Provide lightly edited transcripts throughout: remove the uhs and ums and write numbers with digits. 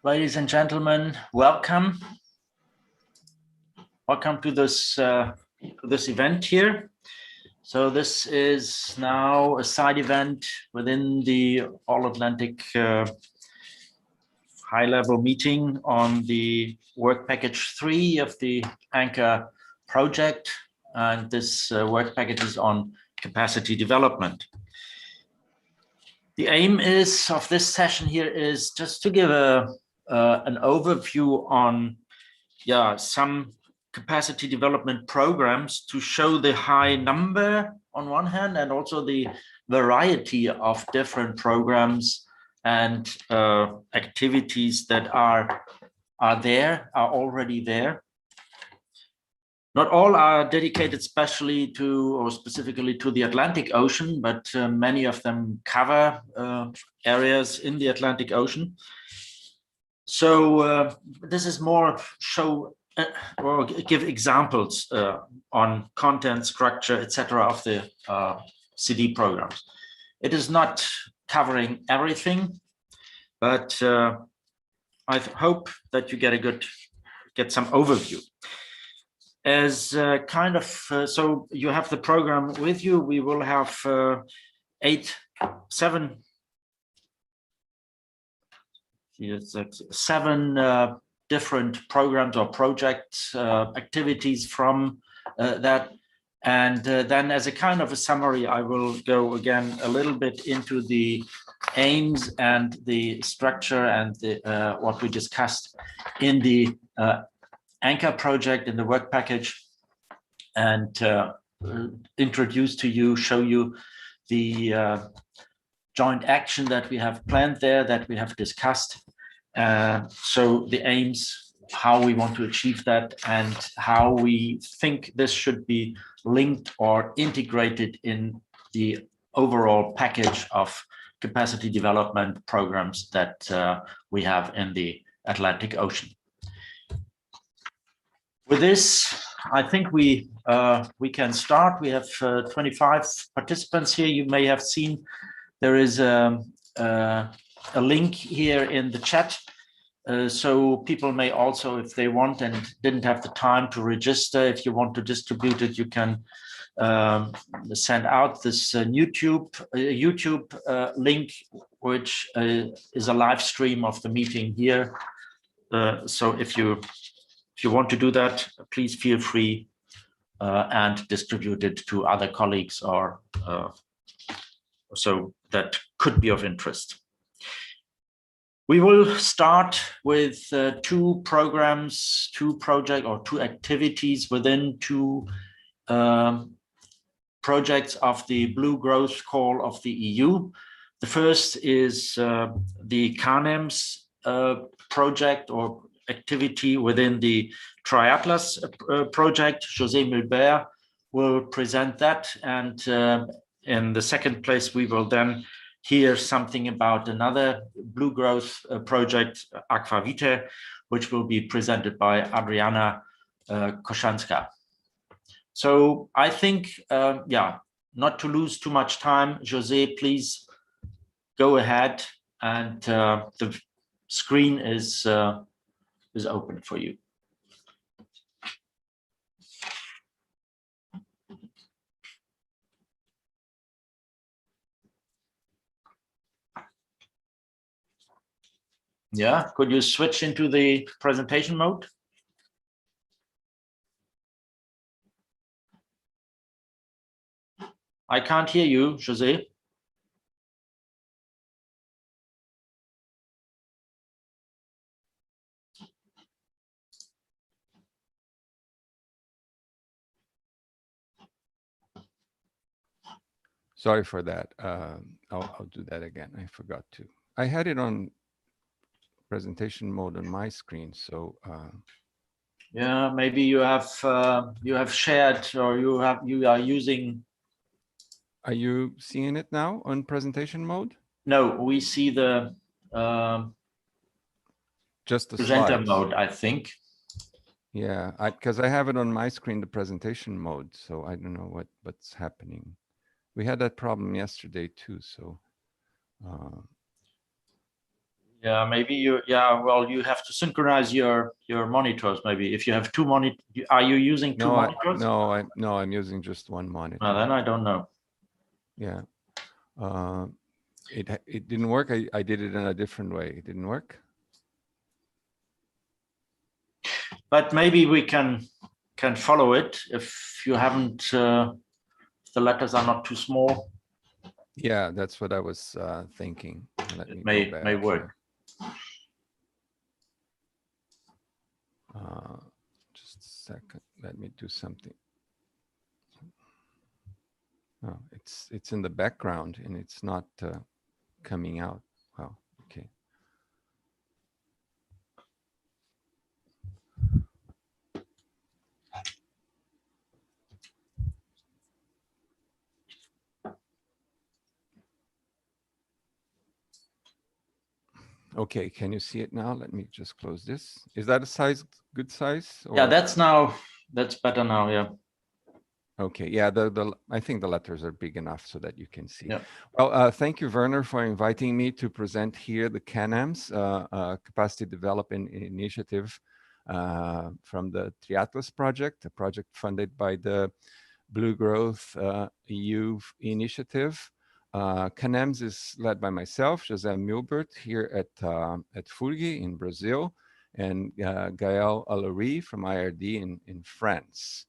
Ladies and gentlemen, welcome. Welcome to this event here. So this is now a side event within the All-Atlantic high-level meeting on the work package 3 of the AANChOR project. And this work package is on capacity development. The aim of this session here is just to give an overview on some capacity development programs to show the high number on one hand and also the variety of different programs and activities that are already there. Not all are dedicated specifically to the Atlantic Ocean, but many of them cover areas in the Atlantic Ocean. So this is more show or give examples on content, structure, etc. of the CD programs. It is not covering everything, but I hope that you get some overview. As so you have the program with you. We will have seven different programs or project activities from that. And then as a kind of a summary, I will go again a little bit into the aims and the structure and what we discussed in the AANChOR project in the work package, and introduce to you, show you the joint action that we have planned there, that we have discussed. So the aims, how we want to achieve that, and how we think this should be linked or integrated in the overall package of capacity development programs that we have in the Atlantic Ocean. With this, I think we can start. We have 25 participants here. You may have seen there is a link here in the chat. So people may also, if they want and didn't have the time to register, if you want to distribute it, you can send out this YouTube link, which is a live stream of the meeting here. So if you want to do that, please feel free and distribute it to other colleagues or so that could be of interest. We will start with two programs, two activities within two projects of the Blue Growth Call of the EU. The first is the CANEMS project or activity within the Triatlas project. José Mulbert will present that, and in the second place we will then hear something about another Blue Growth project, Aquavite, which will be presented by Adriana Koszanska. So I think, not to lose too much time, José, please go ahead, and the screen is open for you. Yeah, could you switch into the presentation mode? I can't hear you, José. Sorry for that. I'll do that again. I forgot to. I had it on presentation mode on my screen, so yeah, maybe you have shared, or you are using. Are you seeing it now on presentation mode? No, we see the just the presenter slides. mode, I think. Yeah, because I have it on my screen, the presentation mode, so I don't know what's happening. We had that problem yesterday too, so Yeah, maybe you. Yeah, well, you have to synchronize your monitors. Maybe if you have two monitor, are you using two monitors? No, I'm using just one monitor. Well, then I don't know. Yeah, it didn't work. I did it in a different way. It didn't work. But maybe we can follow it if you haven't. The letters are not too small. Yeah, that's what I was thinking. Let me May go back may work. here. Just a second. Let me do something. Oh, it's in the background and it's not coming out. Wow. Okay. Okay, can you see it now? Let me just close this. Is that a size, good size? Or? Yeah, that's better now. Yeah. Okay, yeah, I think the letters are big enough so that you can see. Yeah. Well, thank you, Werner, for inviting me to present here the CANAM's Capacity Development Initiative from the Triatlas project, a project funded by the Blue Growth EU initiative. CANAM's is led by myself, José Milbert, here at FURG in Brazil, and Gaël Alary from IRD in France.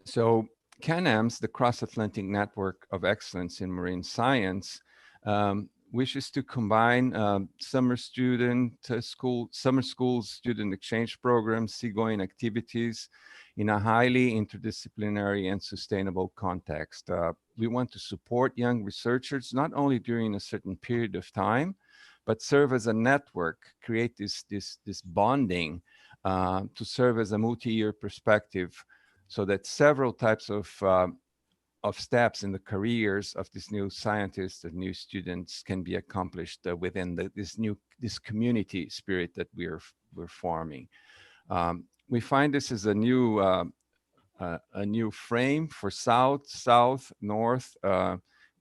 So CANAMS, the Cross-Atlantic Network of Excellence in Marine Science, wishes to combine summer school student exchange programs, seagoing activities in a highly interdisciplinary and sustainable context. We want to support young researchers, not only during a certain period of time, but serve as a network, create this bonding to serve as a multi-year perspective, so that several types of steps in the careers of these new scientists and new students can be accomplished within this community spirit that we're forming. We find this is a new frame for South-North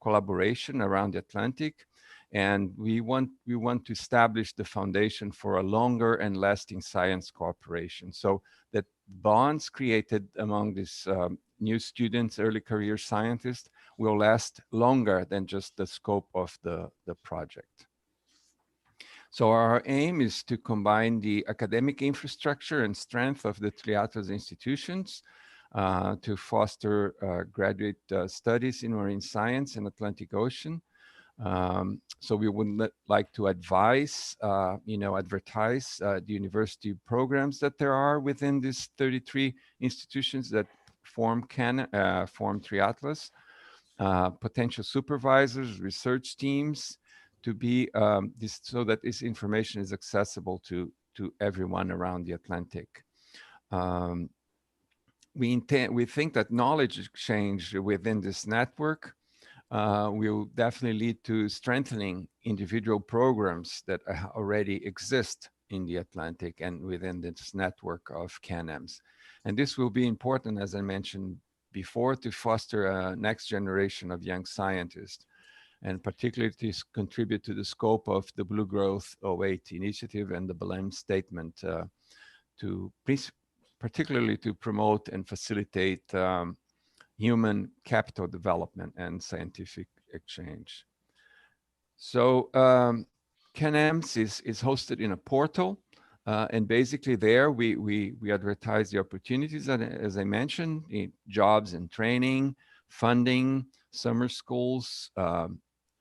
collaboration around the Atlantic. And we want to establish the foundation for a longer and lasting science cooperation, so that bonds created among these new students, early career scientists, will last longer than just the scope of the project. So our aim is to combine the academic infrastructure and strength of the Triatlas institutions to foster graduate studies in marine science and Atlantic Ocean. So we would like to advise, advertise the university programs that there are within these 33 institutions that form Triatlas, potential supervisors, research teams, to be so that this information is accessible to everyone around the Atlantic. We think that knowledge exchange within this network will definitely lead to strengthening individual programs that already exist in the Atlantic and within this network of CANAMs. And this will be important, as I mentioned before, to foster a next generation of young scientists, and particularly to contribute to the scope of the Blue Growth 08 initiative and the Belém statement, particularly to promote and facilitate human capital development and scientific exchange. So CANAMS is hosted in a portal, and basically there we advertise the opportunities that, as I mentioned, in jobs and training, funding, summer schools,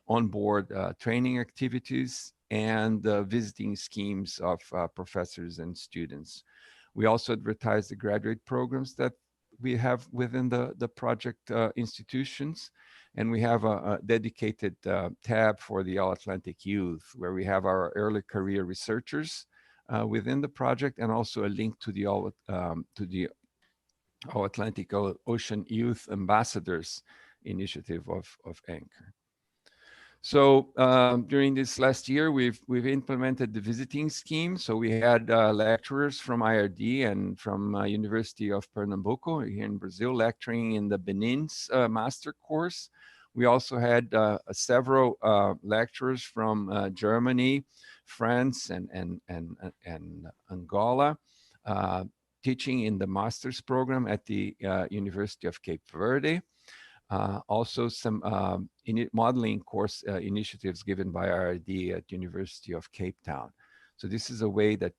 onboard training activities, and visiting schemes of professors and students. We also advertise the graduate programs that we have within the project institutions, and we have a dedicated tab for the All-Atlantic Youth, where we have our early career researchers within the project, and also a link to the All-Atlantic Ocean Youth Ambassadors initiative of AANChOR. So during this last year, we've implemented the visiting scheme. So we had lecturers from IRD and from University of Pernambuco here in Brazil lecturing in the Benin's master course. We also had several lecturers from Germany, France, and Angola, teaching in the master's program at the University of Cape Verde. Also some modeling course initiatives given by RD at University of Cape Town. So this is a way that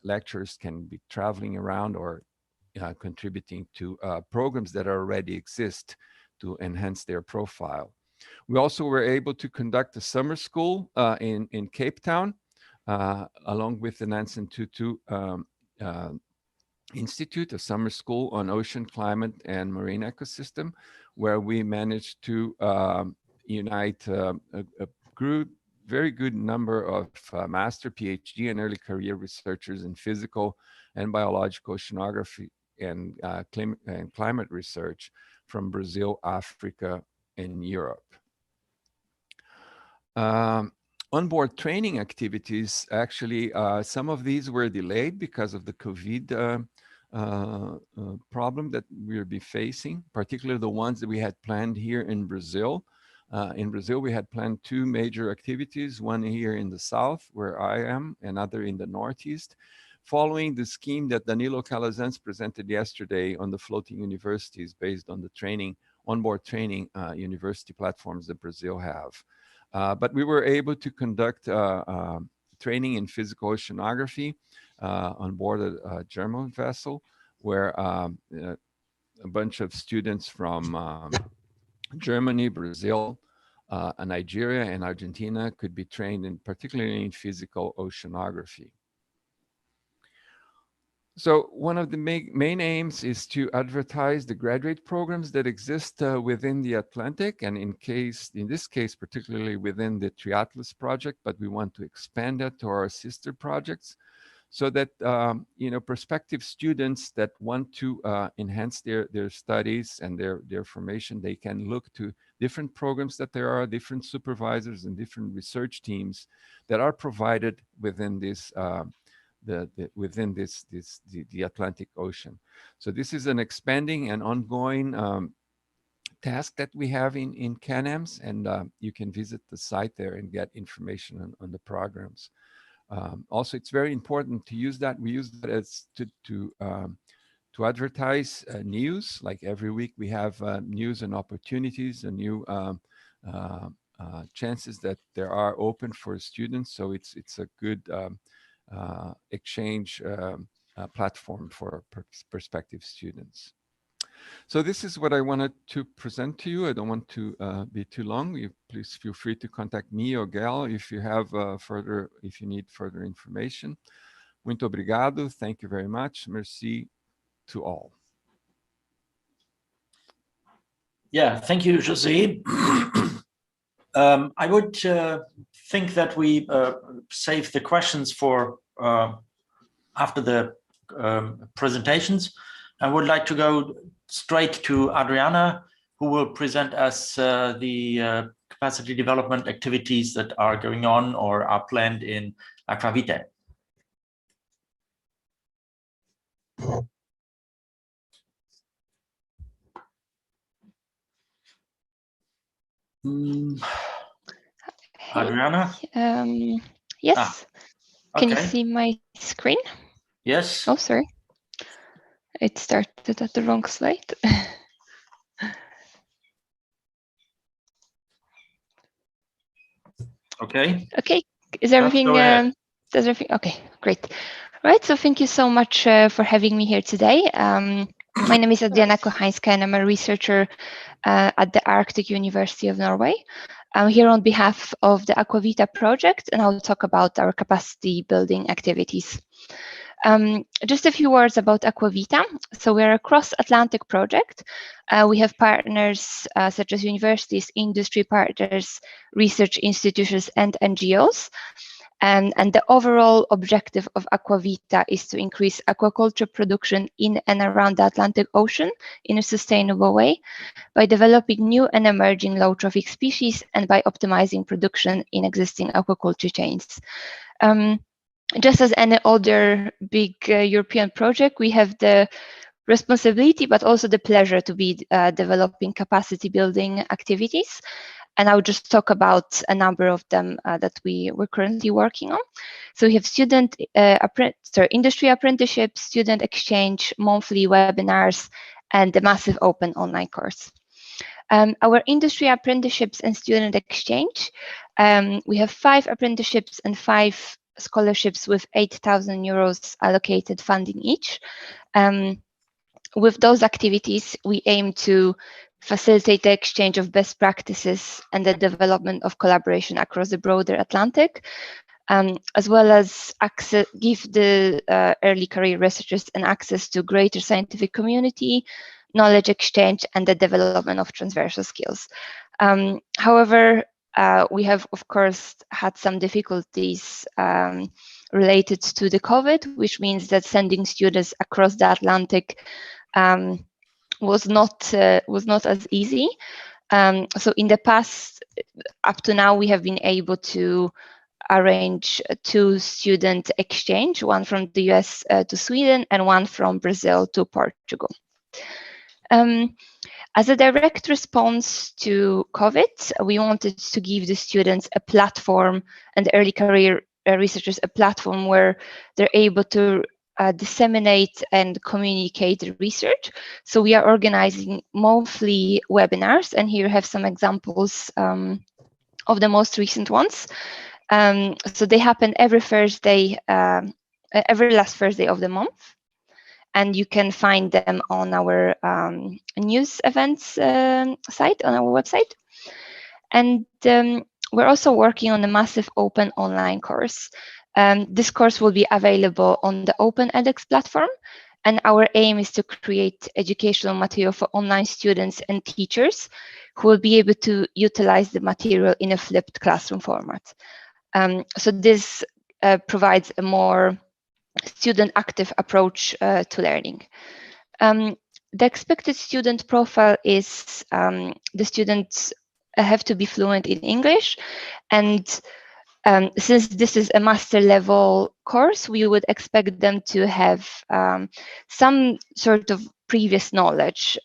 lecturers can be traveling around or contributing to programs that already exist to enhance their profile. We also were able to conduct a summer school in Cape Town, along with the Nansen Tutu Institute, a summer school on ocean climate and marine ecosystem, where we managed to unite a very good number of master, PhD, and early career researchers in physical and biological oceanography and climate research from Brazil, Africa, and Europe. Onboard training activities, actually, some of these were delayed because of the COVID problem that we'll be facing, particularly the ones that we had planned here in Brazil. In Brazil, we had planned two major activities, one here in the south, where I am, another in the northeast, following the scheme that Danilo Calazans presented yesterday on the floating universities based on the training, onboard training university platforms that Brazil have. But we were able to conduct training in physical oceanography on board a German vessel, where a bunch of students from Germany, Brazil, Nigeria, and Argentina could be trained in particularly in physical oceanography. So one of the main aims is to advertise the graduate programs that exist within the Atlantic, and in this case, particularly within the Triatlas project, but we want to expand that to our sister projects, so that prospective students that want to enhance their studies and their formation, they can look to different programs that there are, different supervisors and different research teams that are provided within this the Atlantic Ocean. So this is an expanding and ongoing task that we have in CANAMS, and you can visit the site there and get information on the programs. Also, it's very important to use that. We use that as to advertise news. Like every week, we have news and opportunities and new chances that there are open for students. So it's a good exchange platform for prospective students. So this is what I wanted to present to you. I don't want to be too long. Please feel free to contact me or Gal if you have if you need further information. Muito obrigado. Thank you very much. Merci to all. Yeah, thank you, Jose. I would think that we save the questions for after the presentations. I would like to go straight to Adriana, who will present us the capacity development activities that are going on or are planned in Aquavitae. Adriana? Yes. Can you Okay. see my screen? Yes. Oh, sorry. It started at the wrong slide. Okay. Okay. Is everything? Okay, great. Right. So thank you so much for having me here today. My name is Adriana Kochańska, and I'm a researcher at the Arctic University of Norway. I'm here on behalf of the Aquavita project, and I'll talk about our capacity building activities. Just a few words about Aquavita. So we're a cross-Atlantic project. We have partners such as universities, industry partners, research institutions, and NGOs. And the overall objective of Aquavita is to increase aquaculture production in and around the Atlantic Ocean in a sustainable way by developing new and emerging low trophic species and by optimizing production in existing aquaculture chains. Just as any other big European project, we have the responsibility, but also the pleasure to be developing capacity building activities. And I'll just talk about a number of them that we're currently working on. So we have industry apprenticeships, student exchange, monthly webinars, and the massive open online course. Our industry apprenticeships and student exchange, we have 5 apprenticeships and 5 scholarships with 8,000 euros allocated funding each. With those activities, we aim to facilitate the exchange of best practices and the development of collaboration across the broader Atlantic, as well as give the early career researchers an access to greater scientific community, knowledge exchange, and the development of transversal skills. However, we have, of course, had some difficulties related to the COVID, which means that sending students across the Atlantic was not as easy. So in the past, up to now, we have been able to arrange 2 student exchange, one from the US to Sweden and one from Brazil to Portugal. As a direct response to COVID, we wanted to give the students a platform and early career researchers a platform where they're able to disseminate and communicate the research. So we are organizing monthly webinars, and here you have some examples of the most recent ones. So they happen every Thursday, every last Thursday of the month, and you can find them on our news events site, on our website. And we're also working on a massive open online course. This course will be available on the Open edX platform, and our aim is to create educational material for online students and teachers who will be able to utilize the material in a flipped classroom format. So this provides a more student active approach to learning. The expected student profile is the students have to be fluent in English, and since this is a master level course, we would expect them to have some sort of previous knowledge,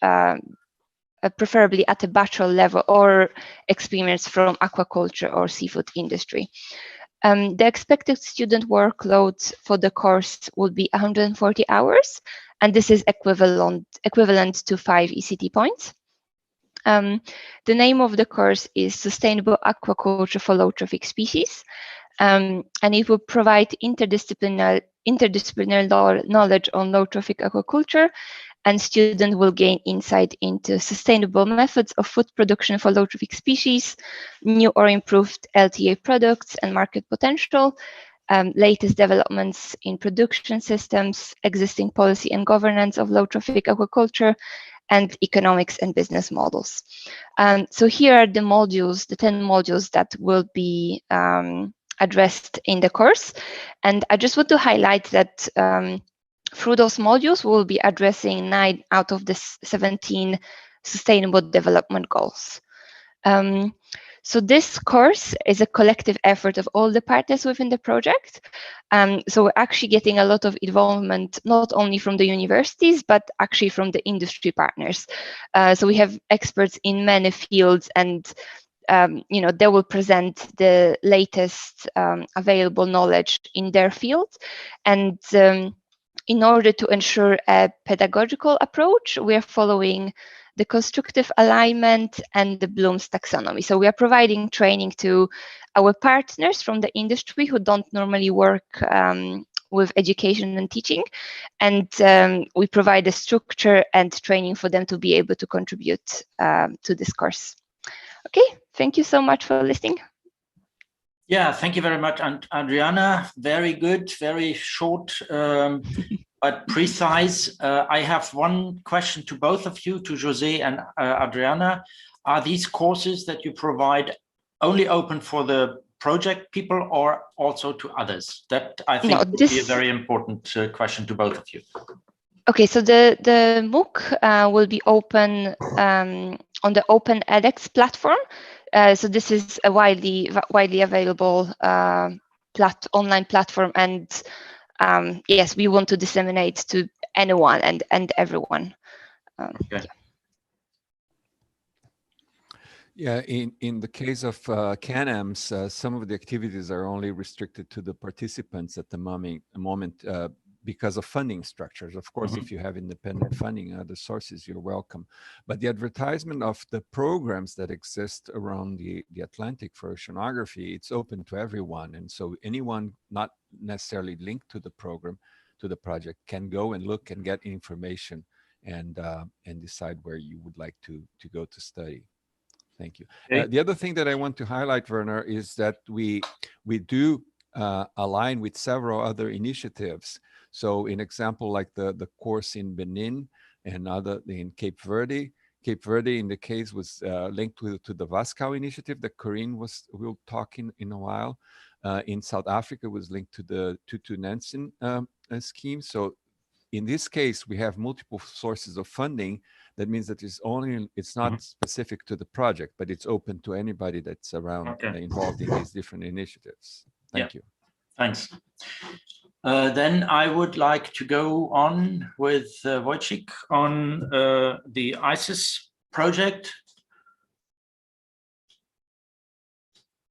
preferably at a bachelor level, or experience from aquaculture or seafood industry. The expected student workload for the course will be 140 hours, and this is equivalent to 5 ECT points. The name of the course is Sustainable Aquaculture for Low Trophic Species, and it will provide interdisciplinary knowledge on low trophic aquaculture, and students will gain insight into sustainable methods of food production for low trophic species, new or improved LTA products and market potential, latest developments in production systems, existing policy and governance of low trophic aquaculture, and economics and business models. So here are the modules, the 10 modules that will be addressed in the course. And I just want to highlight that through those modules, we'll be addressing 9 out of the 17 sustainable development goals. So this course is a collective effort of all the partners within the project. So we're actually getting a lot of involvement, not only from the universities, but actually from the industry partners. So we have experts in many fields, and they will present the latest available knowledge in their field. And in order to ensure a pedagogical approach, we are following the constructive alignment and the Bloom's taxonomy. So we are providing training to our partners from the industry who don't normally work with education and teaching. And we provide a structure and training for them to be able to contribute to this course. Okay, thank you so much for listening. Yeah, thank you very much, Adriana. Very good, very short, but precise. I have one question to both of you, to Jose and Adriana. Are these courses that you provide only open for the project people or also to others? That I think would be a very important question to both of you. Okay, so the MOOC will be open on the Open edX platform. So this is a widely available online platform, and yes, we want to disseminate to anyone and everyone. Okay. Yeah, in the case of CANAMs, some of the activities are only restricted to the participants at the moment because of funding structures. Of course, if you have independent funding and other sources, you're welcome. But the advertisement of the programs that exist around the Atlantic for oceanography, it's open to everyone. And so anyone not necessarily linked to the program, to the project, can go and look and get information and decide where you would like to go to study. Thank you. Okay. The other thing that I want to highlight, Werner, is that we do align with several other initiatives. So in example, like the course in Benin and other in Cape Verde. Cape Verde in the case was linked to the Vasco initiative that Corinne will talk in a while. In South Africa was linked to the Tutu Nansen scheme. So in this case, we have multiple sources of funding. That means that it's not specific to the project, but it's open to anybody that's around involved in these different initiatives. Thank you. Thanks. Then I would like to go on with Wojciech on the ISIS project.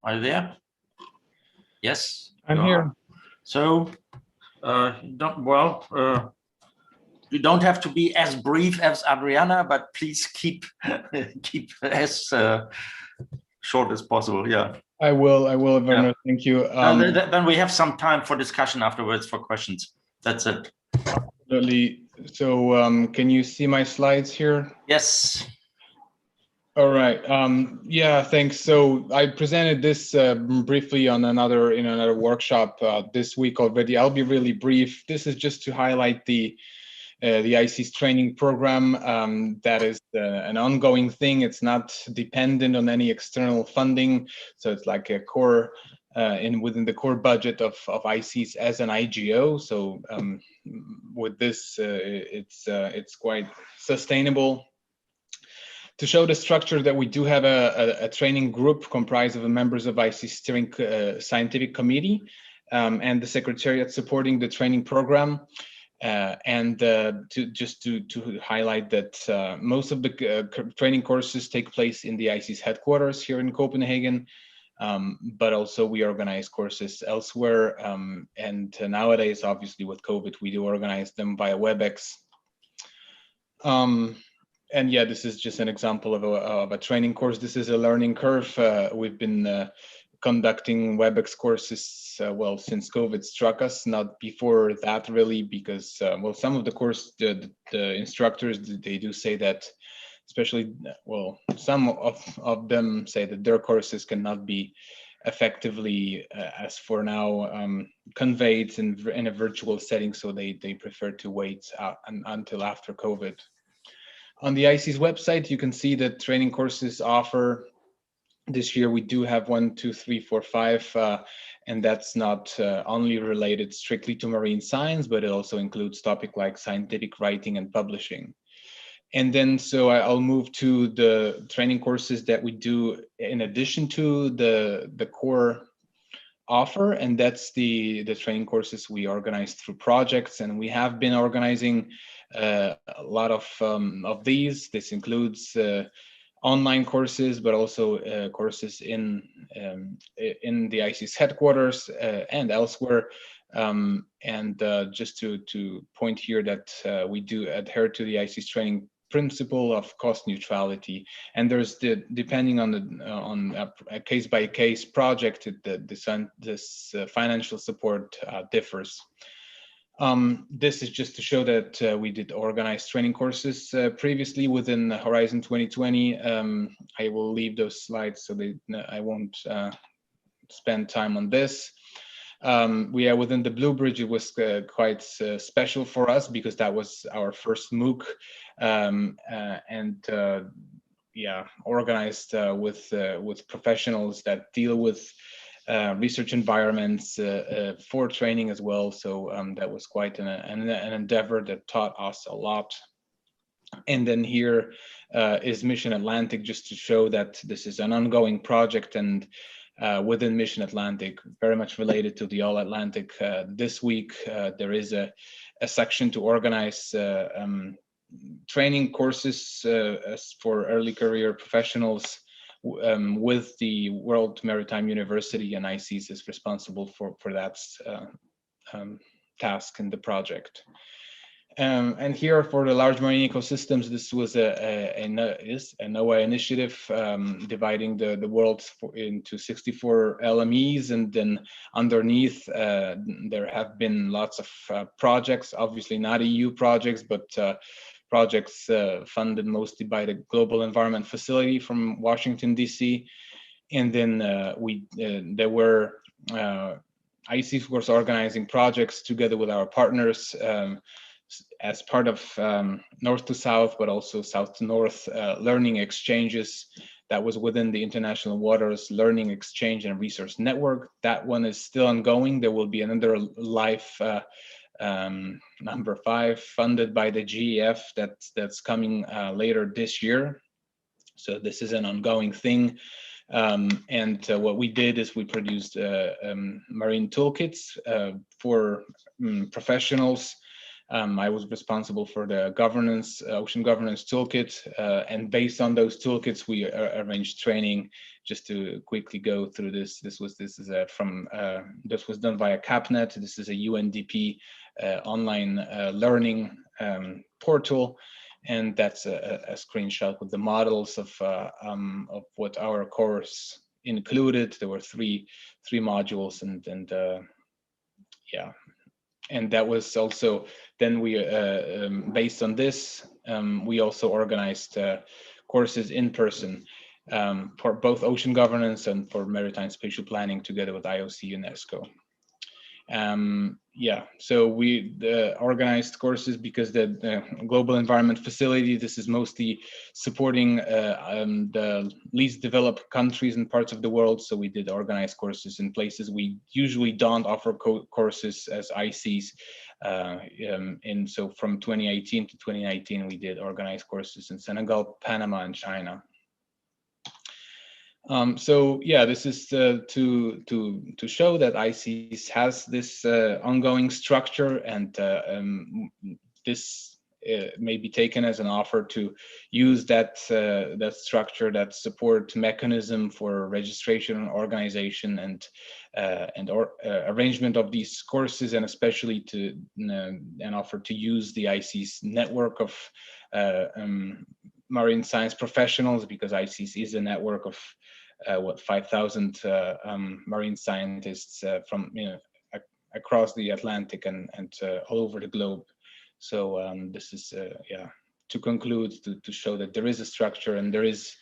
Are you there? Yes, I'm here. So, you don't have to be as brief as Adriana, but please keep as short as possible. Yeah. I will, Werner. Yeah. Thank you. Then we have some time for discussion afterwards for questions. That's it. Absolutely. So, can you see my slides here? Yes. All right. Yeah, thanks. So I presented this briefly on another workshop this week already. I'll be really brief. This is just to highlight the IC's training program that is an ongoing thing. It's not dependent on any external funding. So it's like a core within the core budget of ICs as an IGO. So with this, it's quite sustainable. To show the structure that we do have a training group comprised of members of IC steering scientific committee and the secretariat supporting the training program. To highlight that most of the training courses take place in the IC's headquarters here in Copenhagen, but also we organize courses elsewhere. And nowadays, obviously with COVID, we do organize them via WebEx. And yeah, this is just an example of a training course. This is a learning curve. We've been conducting WebEx courses, well, since COVID struck us, not before that really, because, well, some of the course, the instructors, they do say that, especially, well, some of them say that their courses cannot be effectively, as for now, conveyed in a virtual setting, so they prefer to wait until after COVID. On the IC's website, you can see that training courses offer. This year we do have 1, 2, 3, 4, 5, and that's not only related strictly to marine science, but it also includes topics like scientific writing and publishing. And then, so I'll move to the training courses that we do in addition to the core offer, and that's the training courses we organize through projects, and we have been organizing a lot of these. This includes online courses, but also courses in the IC's headquarters and elsewhere. Just to point here that we do adhere to the IC's training principle of cost neutrality, and there's depending on a case-by-case project, this financial support differs. This is just to show that we did organize training courses previously within Horizon 2020. I will leave those slides so I won't spend time on this. We are within the Blue Bridge. It was quite special for us because that was our first MOOC, organized with professionals that deal with research environments for training as well. So that was quite an endeavor that taught us a lot. And then here is Mission Atlantic, just to show that this is an ongoing project, and within Mission Atlantic, very much related to the All Atlantic. This week, there is a section to organize training courses for early career professionals with the World Maritime University, and ICES is responsible for that task in the project. And here for the large marine ecosystems, this was a NOAA initiative dividing the world into 64 LMEs, and then underneath there have been lots of projects, obviously not EU projects, but projects funded mostly by the Global Environment Facility from Washington, DC. And then there were ICES was organizing projects together with our partners as part of north to south, but also south to north learning exchanges that was within the International Waters Learning Exchange and Resource Network. That one is still ongoing. There will be another life number 5 funded by the GEF that's coming later this year. So this is an ongoing thing. And what we did is we produced marine toolkits for professionals. I was responsible for the governance, ocean governance toolkit, and based on those toolkits, we arranged training. Just to quickly go through this, this was done via CapNet. This is a UNDP online learning portal, and that's a screenshot with the models of what our course included. There were three modules, and yeah. And that was also, then we, based on this, we also organized courses in person for both ocean governance and for maritime spatial planning together with IOC UNESCO. Yeah, so we organized courses because the Global Environment Facility, this is mostly supporting the least developed countries and parts of the world. So we did organize courses in places we usually don't offer courses as ICES. And so from 2018 to 2019, we did organize courses in Senegal, Panama, and China. So yeah, this is to show that ICES has this ongoing structure, and this may be taken as an offer to use that structure, that support mechanism for registration and organization and arrangement of these courses, and especially to an offer to use the ICES network of marine science professionals, because ICES is a network of 5,000 marine scientists from across the Atlantic and all over the globe. So this is yeah, to conclude, to show that there is a structure and there is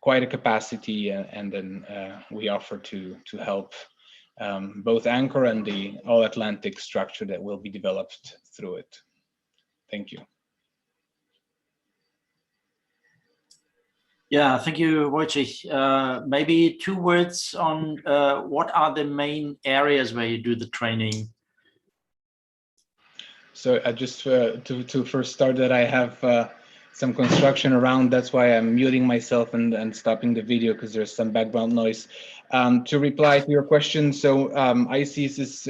quite a capacity, and then we offer to help both AANChOR and the All Atlantic structure that will be developed through it. Thank you. Yeah, thank you, Wojciech. Maybe 2 words on what are the main areas where you do the training? So I just to first start that I have some construction around. That's why I'm muting myself and stopping the video, because there's some background noise. To reply to your question, so ICES is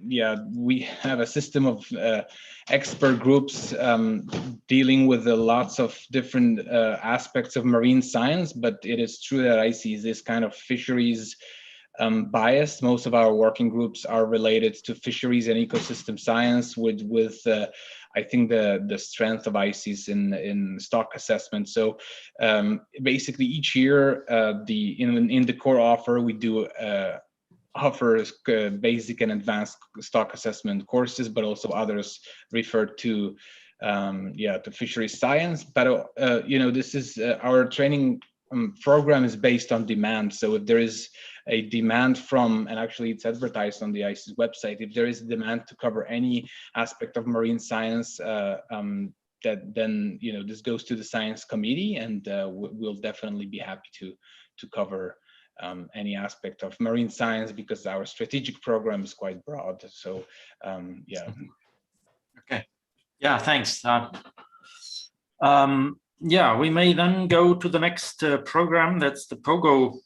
yeah, we have a system of expert groups dealing with lots of different aspects of marine science, but it is true that ICES is kind of fisheries biased. Most of our working groups are related to fisheries and ecosystem science, with I think the strength of ICES in stock assessment. So basically each year in the core offer, we do offers basic and advanced stock assessment courses, but also others referred to yeah, to fisheries science. But you know, this is our training program is based on demand. So if there is a demand from, and actually it's advertised on the ICES website, if there is a demand to cover any aspect of marine science, that then, you know, this goes to the science committee, and we'll definitely be happy to cover any aspect of marine science, because our strategic program is quite broad. So yeah. Okay. Yeah, thanks. Yeah, we may then go to the next program. That's the Pogo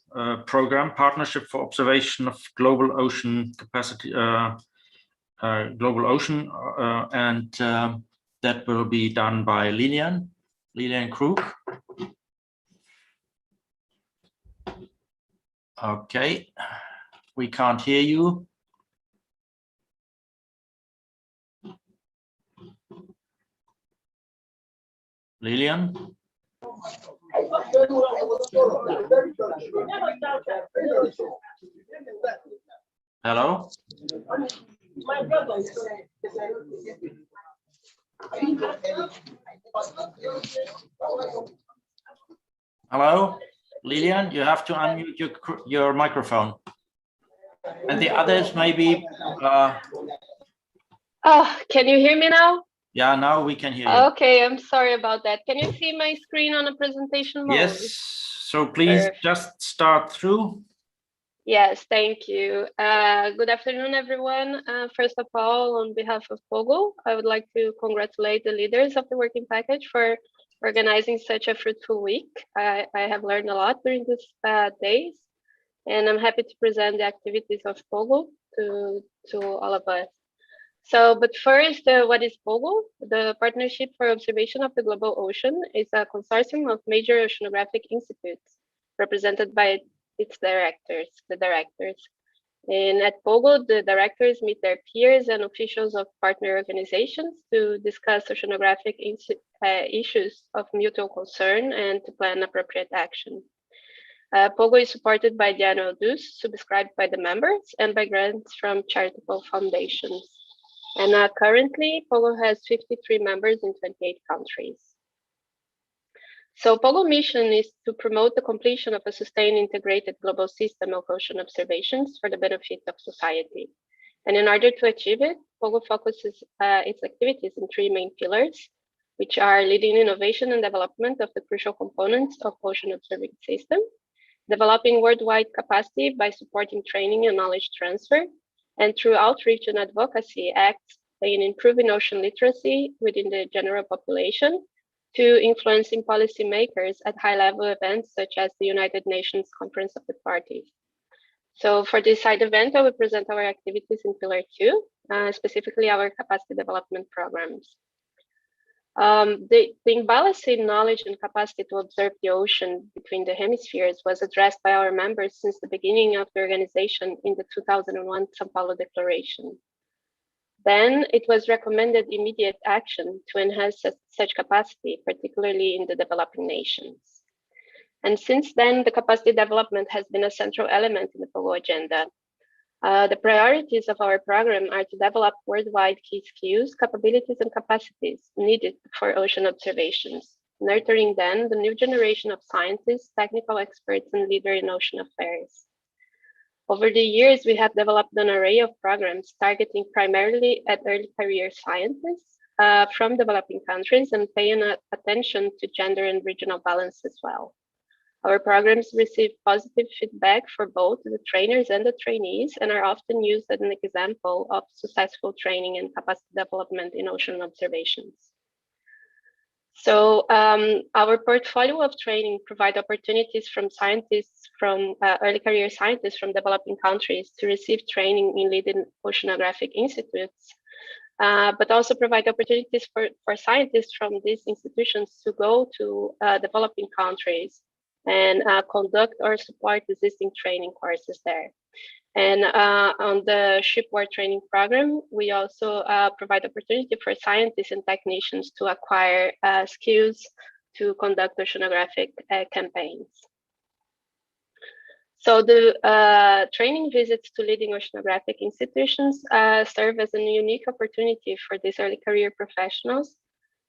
program, Partnership for Observation of Global Ocean Capacity, Global Ocean, and that will be done by Lilian Krug. Okay, we can't hear you. Lilian? Hello? Hello? Lilian, you have to unmute your microphone. And the others maybe... Oh, can you hear me now? Yeah, now we can hear you. Okay, I'm sorry about that. Can you see my screen on a presentation mode? Yes, so please just start through. Yes, thank you. Good afternoon, everyone. First of all, on behalf of Pogo, I would like to congratulate the leaders of the working package for organizing such a fruitful week. I have learned a lot during these days, and I'm happy to present the activities of Pogo to all of us. So, but first, what is Pogo? The Partnership for Observation of the Global Ocean is a consortium of major oceanographic institutes represented by its directors, the directors. And at Pogo, the directors meet their peers and officials of partner organizations to discuss oceanographic issues of mutual concern and to plan appropriate action. Pogo is supported by the annual dues subscribed by the members and by grants from charitable foundations. And currently, Pogo has 53 members in 28 countries. So Pogo mission is to promote the completion of a sustained integrated global system of ocean observations for the benefit of society. And in order to achieve it, Pogo focuses its activities in three main pillars, which are leading innovation and development of the crucial components of ocean observing system, developing worldwide capacity by supporting training and knowledge transfer, and through outreach and advocacy acts in improving ocean literacy within the general population, to influencing policymakers at high-level events such as the United Nations Conference of the Parties. So for this side event, I will present our activities in Pillar 2, specifically our capacity development programs. The imbalance in knowledge and capacity to observe the ocean between the hemispheres was addressed by our members since the beginning of the organization in the 2001 São Paulo Declaration. Then it was recommended immediate action to enhance such capacity, particularly in the developing nations. And since then, the capacity development has been a central element in the Pogo agenda. The priorities of our program are to develop worldwide key skills, capabilities, and capacities needed for ocean observations, nurturing then the new generation of scientists, technical experts, and leaders in ocean affairs. Over the years, we have developed an array of programs targeting primarily at early career scientists from developing countries and paying attention to gender and regional balance as well. Our programs receive positive feedback for both the trainers and the trainees and are often used as an example of successful training and capacity development in ocean observations. So our portfolio of training provide opportunities from scientists, from early career scientists from developing countries to receive training in leading oceanographic institutes, but also provide opportunities for scientists from these institutions to go to developing countries and conduct or support existing training courses there. And on the shipboard training program, we also provide opportunity for scientists and technicians to acquire skills to conduct oceanographic campaigns. So the training visits to leading oceanographic institutions serve as a unique opportunity for these early career professionals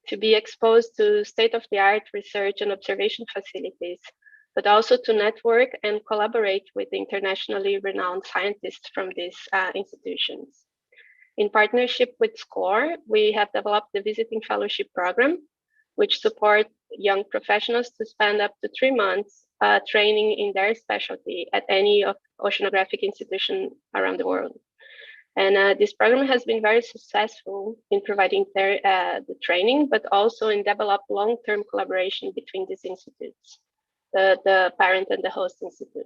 to be exposed to state-of-the-art research and observation facilities, but also to network and collaborate with internationally renowned scientists from these institutions. In partnership with AANChOR, we have developed the Visiting Fellowship Program, which support young professionals to spend up to 3 months training in their specialty at any of oceanographic institution around the world. And this program has been very successful in providing the training, but also in develop long-term collaboration between these institutes, the parent and the host institute.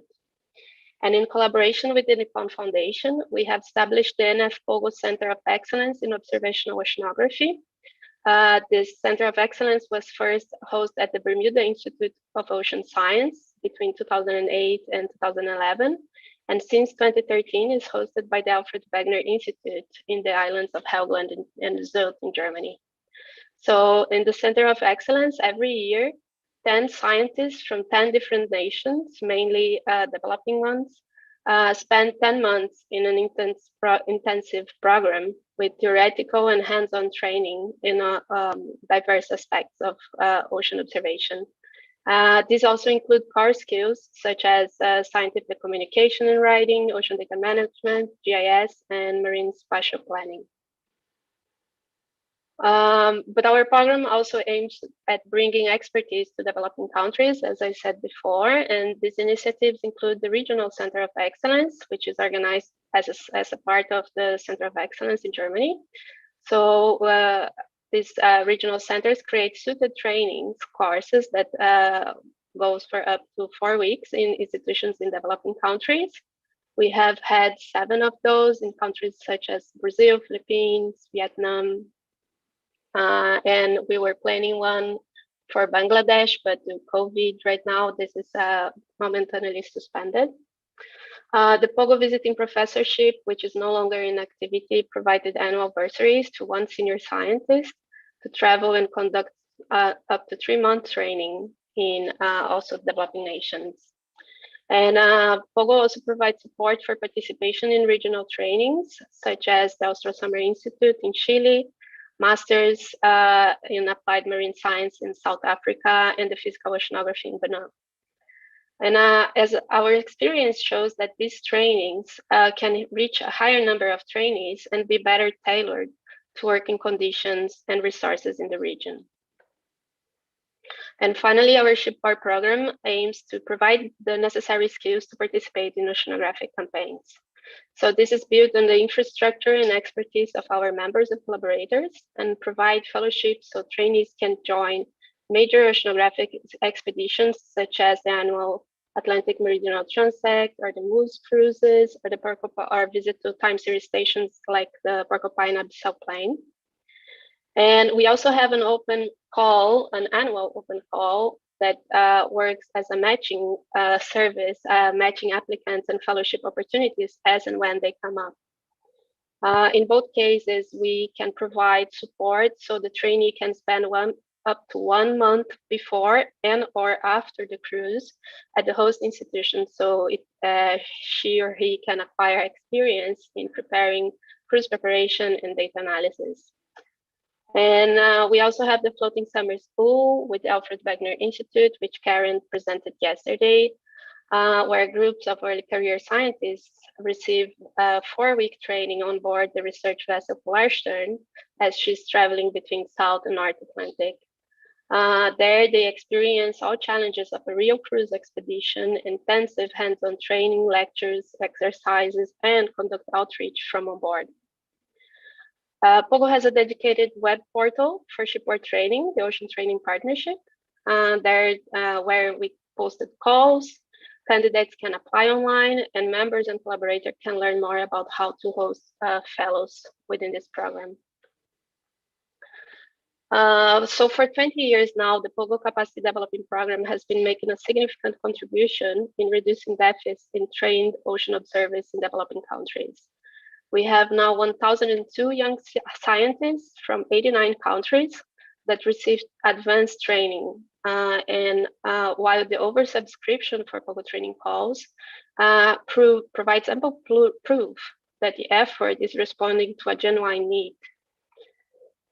And in collaboration with the Nippon Foundation, we have established the NF Pogo Center of Excellence in Observational Oceanography. This Center of Excellence was first hosted at the Bermuda Institute of Ocean Science between 2008 and 2011. And since 2013 is hosted by the Alfred Wagner Institute in the islands of Helgoland and Sylt in Germany. So in the Center of Excellence, every year, 10 scientists from 10 different nations, mainly developing ones, spend 10 months in an intensive program with theoretical and hands-on training in diverse aspects of ocean observation. These also include core skills such as scientific communication and writing, ocean data management, GIS, and marine spatial planning. But our program also aims at bringing expertise to developing countries, as I said before, and these initiatives include the Regional Center of Excellence, which is organized as a part of the Center of Excellence in Germany. So these regional centers create suited trainings courses that goes for up to 4 weeks in institutions in developing countries. We have had 7 of those in countries such as Brazil, Philippines, Vietnam, and we were planning one for Bangladesh, but due to COVID right now, this is momentarily suspended. The Pogo Visiting Professorship, which is no longer in activity, provided annual bursaries to 1 senior scientist to travel and conduct up to 3-month training in also developing nations. And Pogo also provides support for participation in regional trainings, such as the Austral Summer Institute in Chile, Masters in Applied Marine Science in South Africa, and the Physical Oceanography in Benin. And as our experience shows that these trainings can reach a higher number of trainees and be better tailored to working conditions and resources in the region. And finally, our shipboard program aims to provide the necessary skills to participate in oceanographic campaigns. So this is built on the infrastructure and expertise of our members and collaborators and provide fellowships so trainees can join major oceanographic expeditions such as the annual Atlantic Meridional Transect or the Moose cruises or visit to time series stations like the Porcupine-Abyssal Plain. And we also have an open call, an annual open call that works as a matching service, matching applicants and fellowship opportunities as and when they come up. In both cases, we can provide support so the trainee can spend up to 1 month before and or after the cruise at the host institution, so she or he can acquire experience in preparing cruise preparation and data analysis. And we also have the Floating Summer School with the Alfred Wagner Institute, which Karen presented yesterday, where groups of early career scientists receive 4-week training on board the research vessel Polarstern as she's traveling between South and North Atlantic. There they experience all challenges of a real cruise expedition, intensive hands-on training, lectures, exercises, and conduct outreach from on board. Pogo has a dedicated web portal for shipboard training, the Ocean Training Partnership, where we posted calls. Candidates can apply online, and members and collaborators can learn more about how to host fellows within this program. So for 20 years now, the Pogo Capacity Development Program has been making a significant contribution in reducing deficits in trained ocean observers in developing countries. We have now 1,002 young scientists from 89 countries that received advanced training. And while the oversubscription for Pogo training calls provides ample proof that the effort is responding to a genuine need.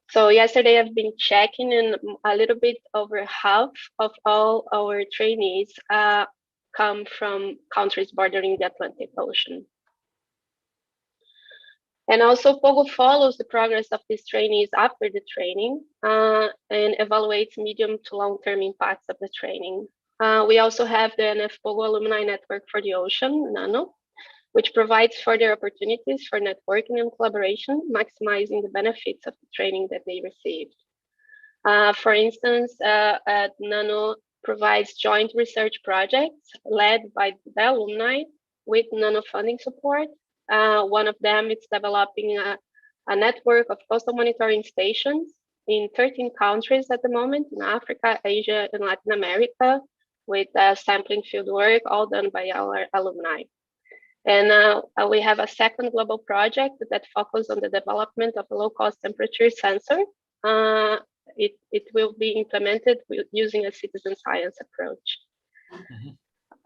So yesterday I've been checking, and a little bit over half of all our trainees come from countries bordering the Atlantic Ocean. And also Pogo follows the progress of these trainees after the training and evaluates medium to long-term impacts of the training. We also have the NF Pogo Alumni Network for the Ocean, NANO, which provides further opportunities for networking and collaboration, maximizing the benefits of the training that they received. For instance, NANO provides joint research projects led by the alumni with nano-funding support. One of them is developing a network of coastal monitoring stations in 13 countries at the moment, in Africa, Asia, and Latin America, with sampling fieldwork, all done by our alumni. And we have a second global project that focuses on the development of a low-cost temperature sensor. It will be implemented using a citizen science approach. Mm-hmm.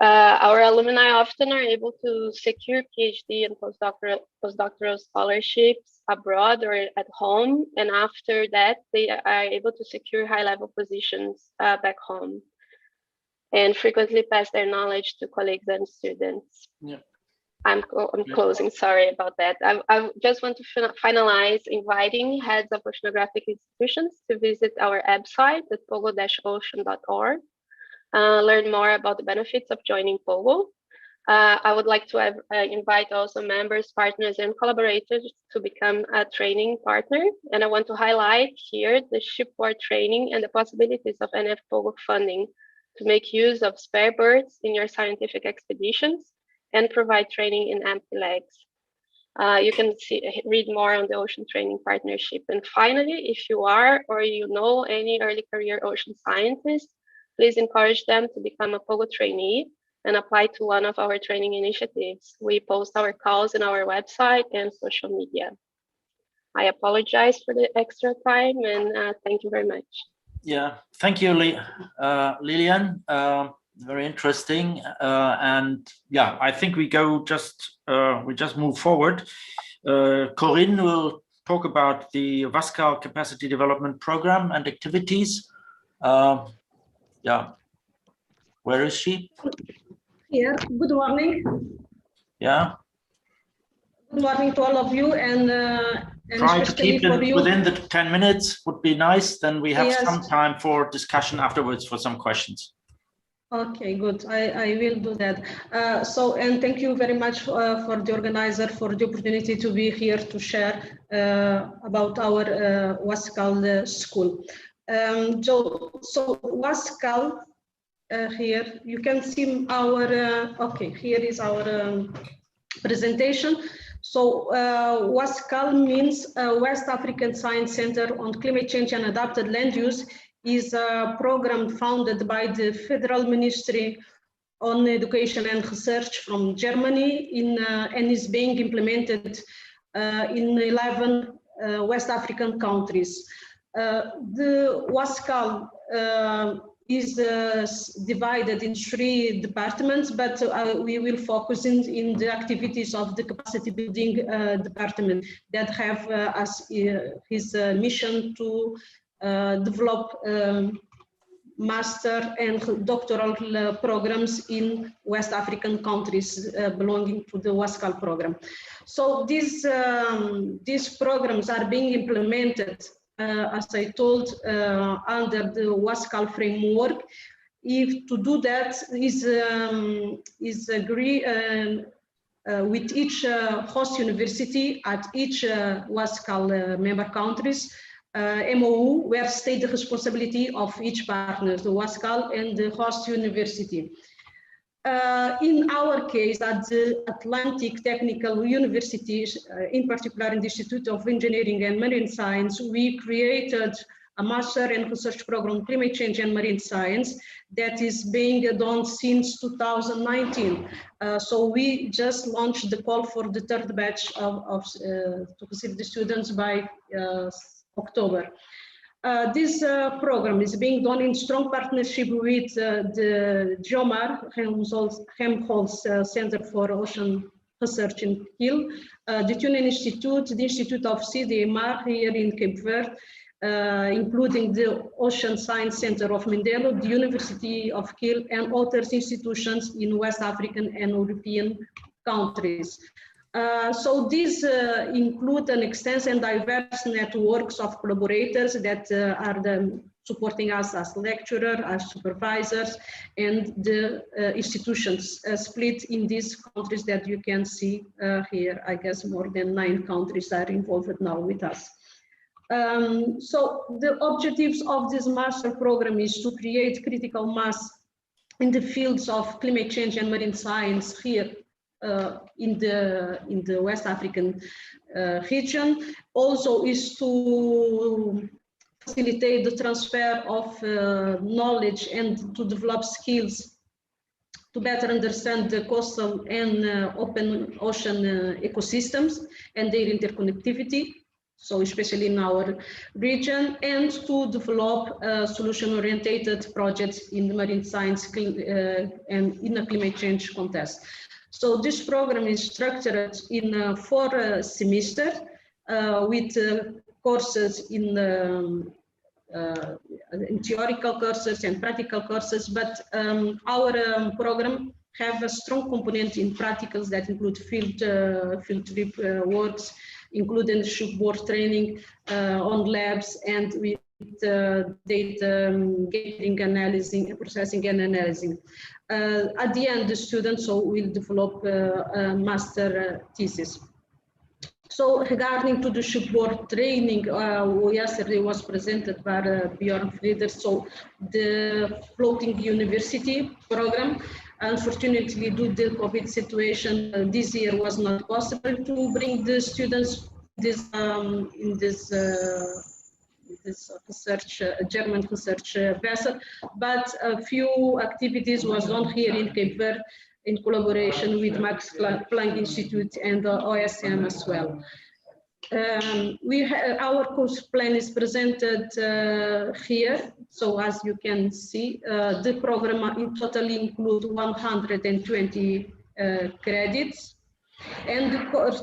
Our alumni often are able to secure PhD and postdoctoral scholarships abroad or at home, and after that, they are able to secure high-level positions back home, and frequently pass their knowledge to colleagues and students. Yeah. I'm closing, sorry about that. I just want to finalize inviting heads of oceanographic institutions to visit our website at pogo-ocean.org, learn more about the benefits of joining Pogo. I would like to invite also members, partners, and collaborators to become a training partner. And I want to highlight here the shipboard training and the possibilities of NF Pogo funding to make use of spare berths in your scientific expeditions and provide training in empty legs. You can read more on the Ocean Training Partnership. And finally, if you are or you know any early career ocean scientists, please encourage them to become a Pogo trainee and apply to one of our training initiatives. We post our calls on our website and social media. I apologize for the extra time, and thank you very much. Yeah, thank you, Lilian. Very interesting, and yeah, I think we just move forward. Corinne will talk about the WASCAL Capacity Development Program and activities. Yeah, where is she? Here. Good morning. Yeah. Good morning to all of you, and try to keep it within the 10 minutes would be nice. Then we have some time for discussion afterwards for some questions. Okay, good. I will do that. And thank you very much for the organizer for the opportunity to be here to share about our WASCAL school. So WASCAL, here you can see our, okay, here is our presentation. So WASCAL means West African Science Center on Climate Change and Adapted Land Use, is a program founded by the Federal Ministry on Education and Research from Germany and is being implemented in 11 West African countries. The WASCAL is divided in 3 departments, but we will focus in the activities of the capacity building department that have as his mission to develop master and doctoral programs in West African countries belonging to the WASCAL program. So these programs are being implemented, as I told, under the WASCAL framework. If to do that is agree with each host university at each WASCAL member countries, MOU, where state the responsibility of each partner, the WASCAL and the host university. In our case, at the Atlantic Technical Universities, in particular in the Institute of Engineering and Marine Science, we created a master and research program, Climate Change and Marine Science, that is being done since 2019. So we just launched the call for the 3rd batch to receive the students by October. This program is being done in strong partnership with the GEOMAR, Helmholtz Center for Ocean Research in Kiel, the Tunen Institute, the Institute of CDMR here in Cape Verde, including the Ocean Science Center of Mindelo, the University of Kiel, and other institutions in West African and European countries. So these include an extensive and diverse networks of collaborators that are supporting us as lecturers, as supervisors, and the institutions split in these countries that you can see here. I guess more than 9 countries are involved now with us. So the objectives of this master program is to create critical mass in the fields of climate change and marine science here in the West African region. Also is to facilitate the transfer of knowledge and to develop skills to better understand the coastal and open ocean ecosystems and their interconnectivity, so especially in our region, and to develop solution-oriented projects in the marine science and in a climate change context. So this program is structured in 4 semesters with courses in theoretical courses and practical courses, but our program have a strong component in practicals that include field trip works, including shipboard training on labs and with data gathering, analyzing, processing and analyzing. At the end, the students will develop a master thesis. So regarding to the shipboard training, yesterday was presented by Bjorn Frieder, so the floating university program. Unfortunately, due to the COVID situation, this year was not possible to bring the students in this research, German research vessel, but a few activities was done here in Cape Verde in collaboration with Max Planck Institute and OSM as well. Our course plan is presented here. So as you can see, the program in total includes 120 credits. And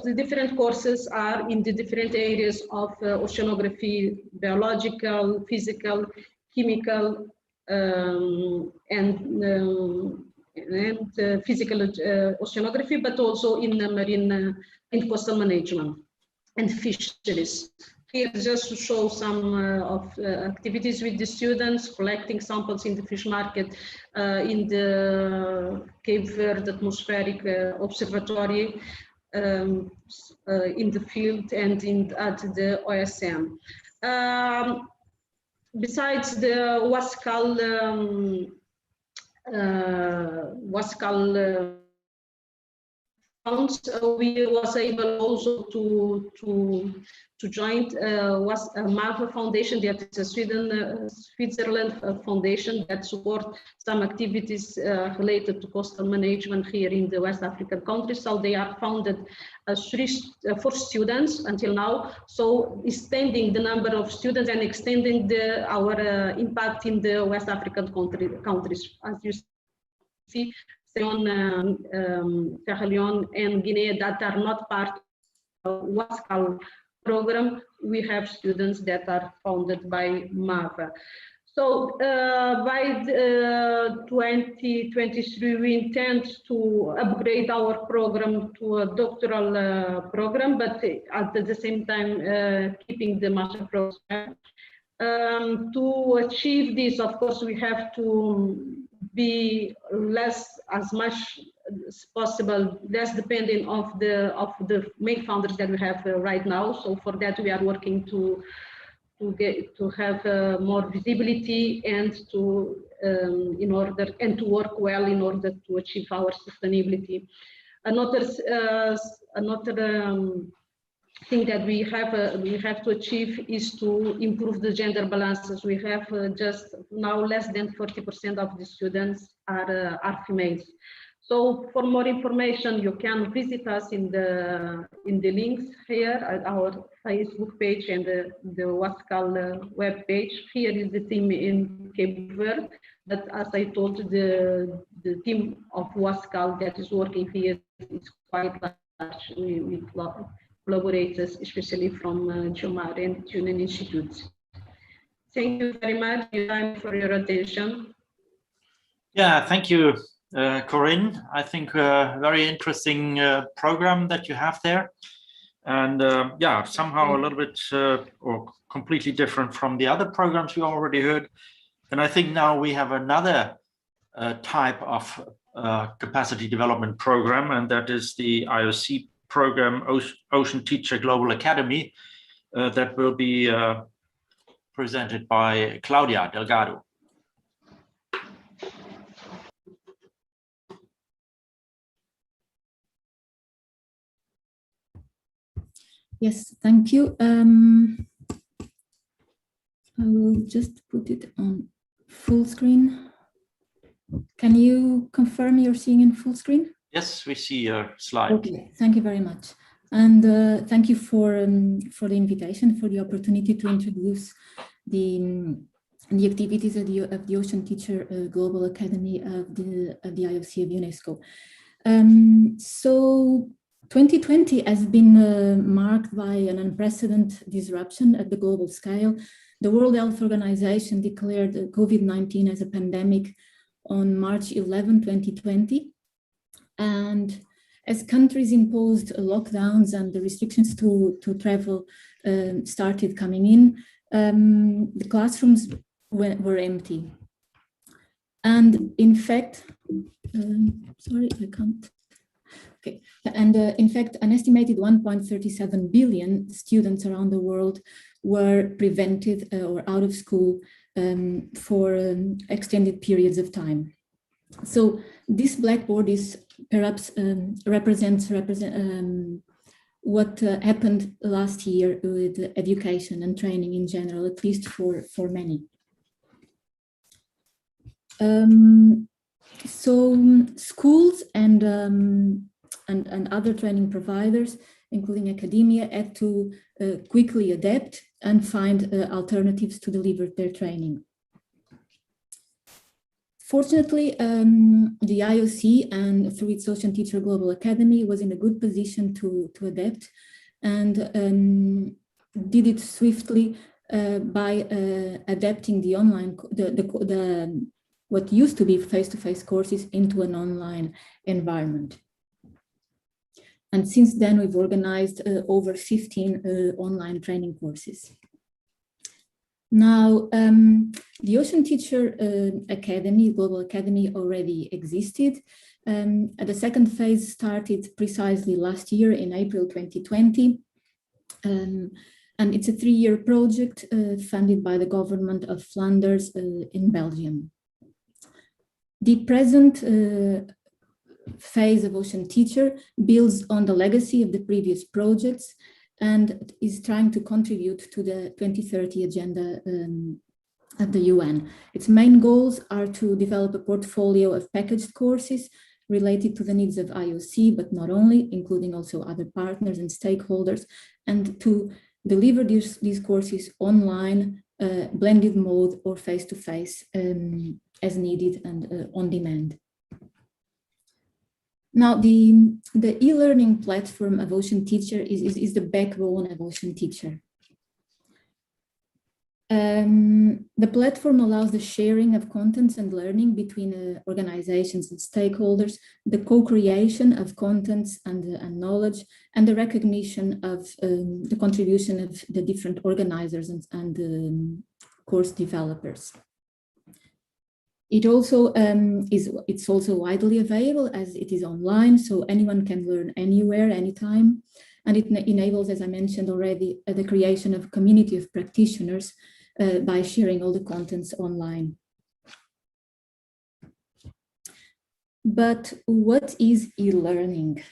the different courses are in the different areas of oceanography, biological, physical, chemical, and physical oceanography, but also in marine and coastal management and fisheries. Here just to show some of activities with the students, collecting samples in the fish market, in the Cape Verde Atmospheric Observatory, in the field and at the OSM. Besides the Wascal funds, we was able also to join was a MAVA Foundation, that is a Switzerland foundation that support some activities related to coastal management here in the West African countries. So they are founded for students until now. So extending the number of students and extending our impact in the West African countries. As you see, Sierra Leone and Guinea that are not part of Wascal program, we have students that are founded by MAVA. So by 2023, we intend to upgrade our program to a doctoral program, but at the same time keeping the master program. To achieve this, of course, we have to be as much as possible, less dependent of the main founders that we have right now. So for that, we are working to have more visibility and to work well in order to achieve our sustainability. Another thing that we have to achieve is to improve the gender balances. We have just now less than 40% of the students are females. So for more information, you can visit us in the links here at our Facebook page and the Wascal web page. Here is the team in Cape Verde, but as I told, the team of Wascal that is working here is quite large with collaborators, especially from Jomar and Tunen Institute. Thank you very much for your attention. Yeah, thank you, Corinne. I think a very interesting program that you have there. And yeah, somehow a little bit or completely different from the other programs we already heard. And I think now we have another type of capacity development program, and that is the IOC program, Ocean Teacher Global Academy, that will be presented by Claudia Delgado. Yes, thank you. I will just put it on full screen. Can you confirm you're seeing in full screen? Yes, we see your slide. Okay, thank you very much. And thank you for the invitation, for the opportunity to introduce the activities of the Ocean Teacher Global Academy of the IOC of UNESCO. So 2020 has been marked by an unprecedented disruption at the global scale. The World Health Organization declared COVID-19 as a pandemic on March 11, 2020. And as countries imposed lockdowns and the restrictions to travel started coming in, the classrooms were empty. And in fact, sorry, I can't. Okay. And in fact, an estimated 1.37 billion students around the world were prevented or out of school for extended periods of time. So this blackboard is perhaps represents what happened last year with education and training in general, at least for many. So schools and other training providers, including academia, had to quickly adapt and find alternatives to deliver their training. Fortunately, the IOC and through its Ocean Teacher Global Academy was in a good position to adapt and did it swiftly by adapting the online, what used to be face-to-face courses into an online environment. And since then, we've organized over 15 online training courses. Now, the Ocean Teacher Academy, Global Academy, already existed. The second phase started precisely last year in April 2020. And it's a 3-year project funded by the government of Flanders in Belgium. The present phase of Ocean Teacher builds on the legacy of the previous projects and is trying to contribute to the 2030 agenda at the UN. Its main goals are to develop a portfolio of packaged courses related to the needs of IOC, but not only, including also other partners and stakeholders, and to deliver these courses online, blended mode or face-to-face as needed and on demand. Now, the e-learning platform of Ocean Teacher is the backbone of Ocean Teacher. The platform allows the sharing of contents and learning between organizations and stakeholders, the co-creation of contents and knowledge, and the recognition of the contribution of the different organizers and course developers. It's also widely available as it is online, so anyone can learn anywhere, anytime. And it enables, as I mentioned already, the creation of a community of practitioners by sharing all the contents online. But what is e-learning?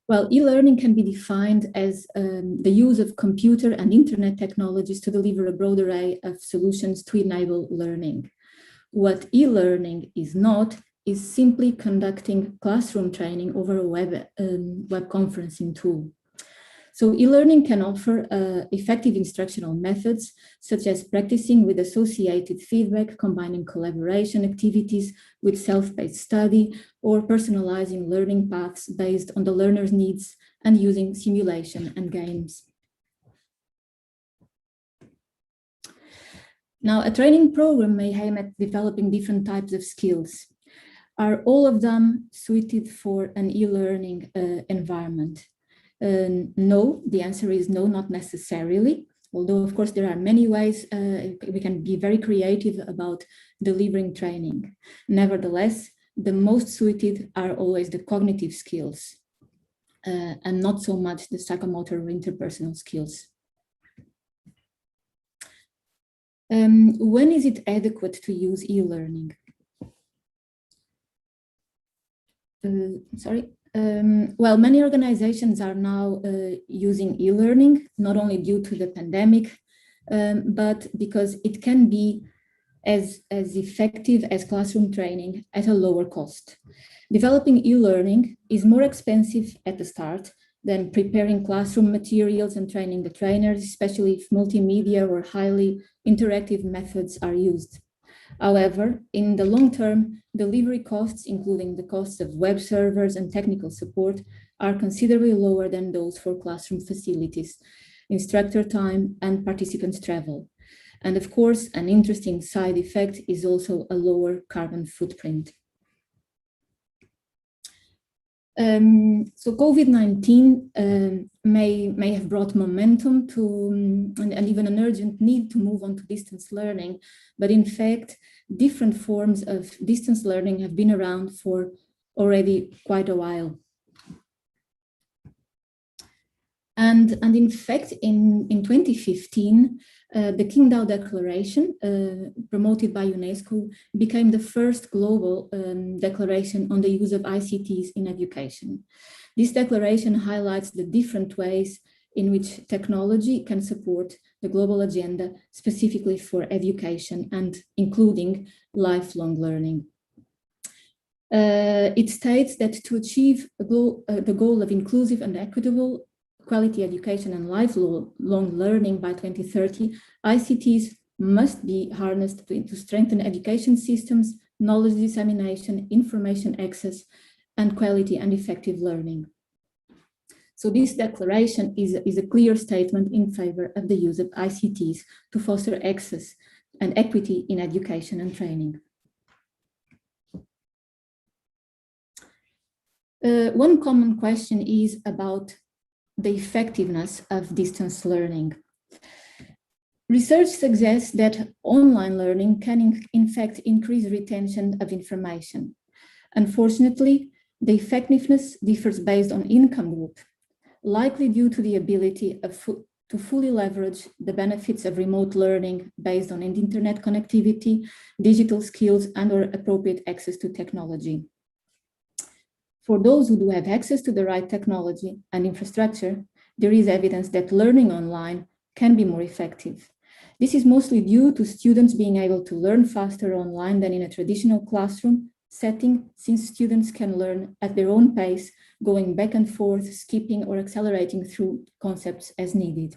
Well, e-learning can be defined as the use of computer and internet technologies to deliver a broad array of solutions to enable learning. What e-learning is not is simply conducting classroom training over a web conferencing tool. So e-learning can offer effective instructional methods, such as practicing with associated feedback, combining collaboration activities with self-paced study, or personalizing learning paths based on the learner's needs and using simulation and games. Now, a training program may aim at developing different types of skills. Are all of them suited for an e-learning environment? No, the answer is no, not necessarily. Although, of course, there are many ways we can be very creative about delivering training. Nevertheless, the most suited are always the cognitive skills and not so much the psychomotor or interpersonal skills. When is it adequate to use e-learning? Sorry, Well, many organizations are now using e-learning, not only due to the pandemic, but because it can be as effective as classroom training at a lower cost. Developing e-learning is more expensive at the start than preparing classroom materials and training the trainers, especially if multimedia or highly interactive methods are used. However, in the long term, delivery costs, including the costs of web servers and technical support, are considerably lower than those for classroom facilities, instructor time, and participants' travel. And of course, an interesting side effect is also a lower carbon footprint. So COVID-19 may have brought momentum to, and even an urgent need to move on to distance learning, but in fact, different forms of distance learning have been around for already quite a while. And in fact, in 2015, the Qingdao Declaration, promoted by UNESCO, became the first global declaration on the use of ICTs in education. This declaration highlights the different ways in which technology can support the global agenda, specifically for education and including lifelong learning. It states that to achieve the goal of inclusive and equitable quality education and lifelong learning by 2030, ICTs must be harnessed to strengthen education systems, knowledge dissemination, information access, and quality and effective learning. So this declaration is a clear statement in favor of the use of ICTs to foster access and equity in education and training. One common question is about the effectiveness of distance learning. Research suggests that online learning can in fact increase retention of information. Unfortunately, the effectiveness differs based on income group, likely due to the ability to fully leverage the benefits of remote learning based on internet connectivity, digital skills, and/or appropriate access to technology. For those who do have access to the right technology and infrastructure, there is evidence that learning online can be more effective. This is mostly due to students being able to learn faster online than in a traditional classroom setting, since students can learn at their own pace, going back and forth, skipping or accelerating through concepts as needed.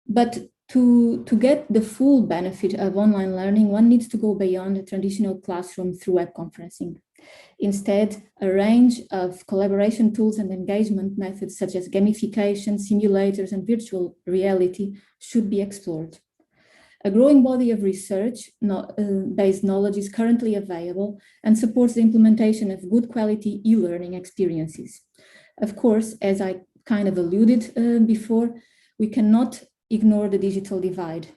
But to get the full benefit of online learning, one needs to go beyond the traditional classroom through web conferencing. Instead, a range of collaboration tools and engagement methods such as gamification, simulators, and virtual reality should be explored. A growing body of research-based knowledge is currently available and supports the implementation of good quality e-learning experiences. Of course, as I kind of alluded before, we cannot ignore the digital divide.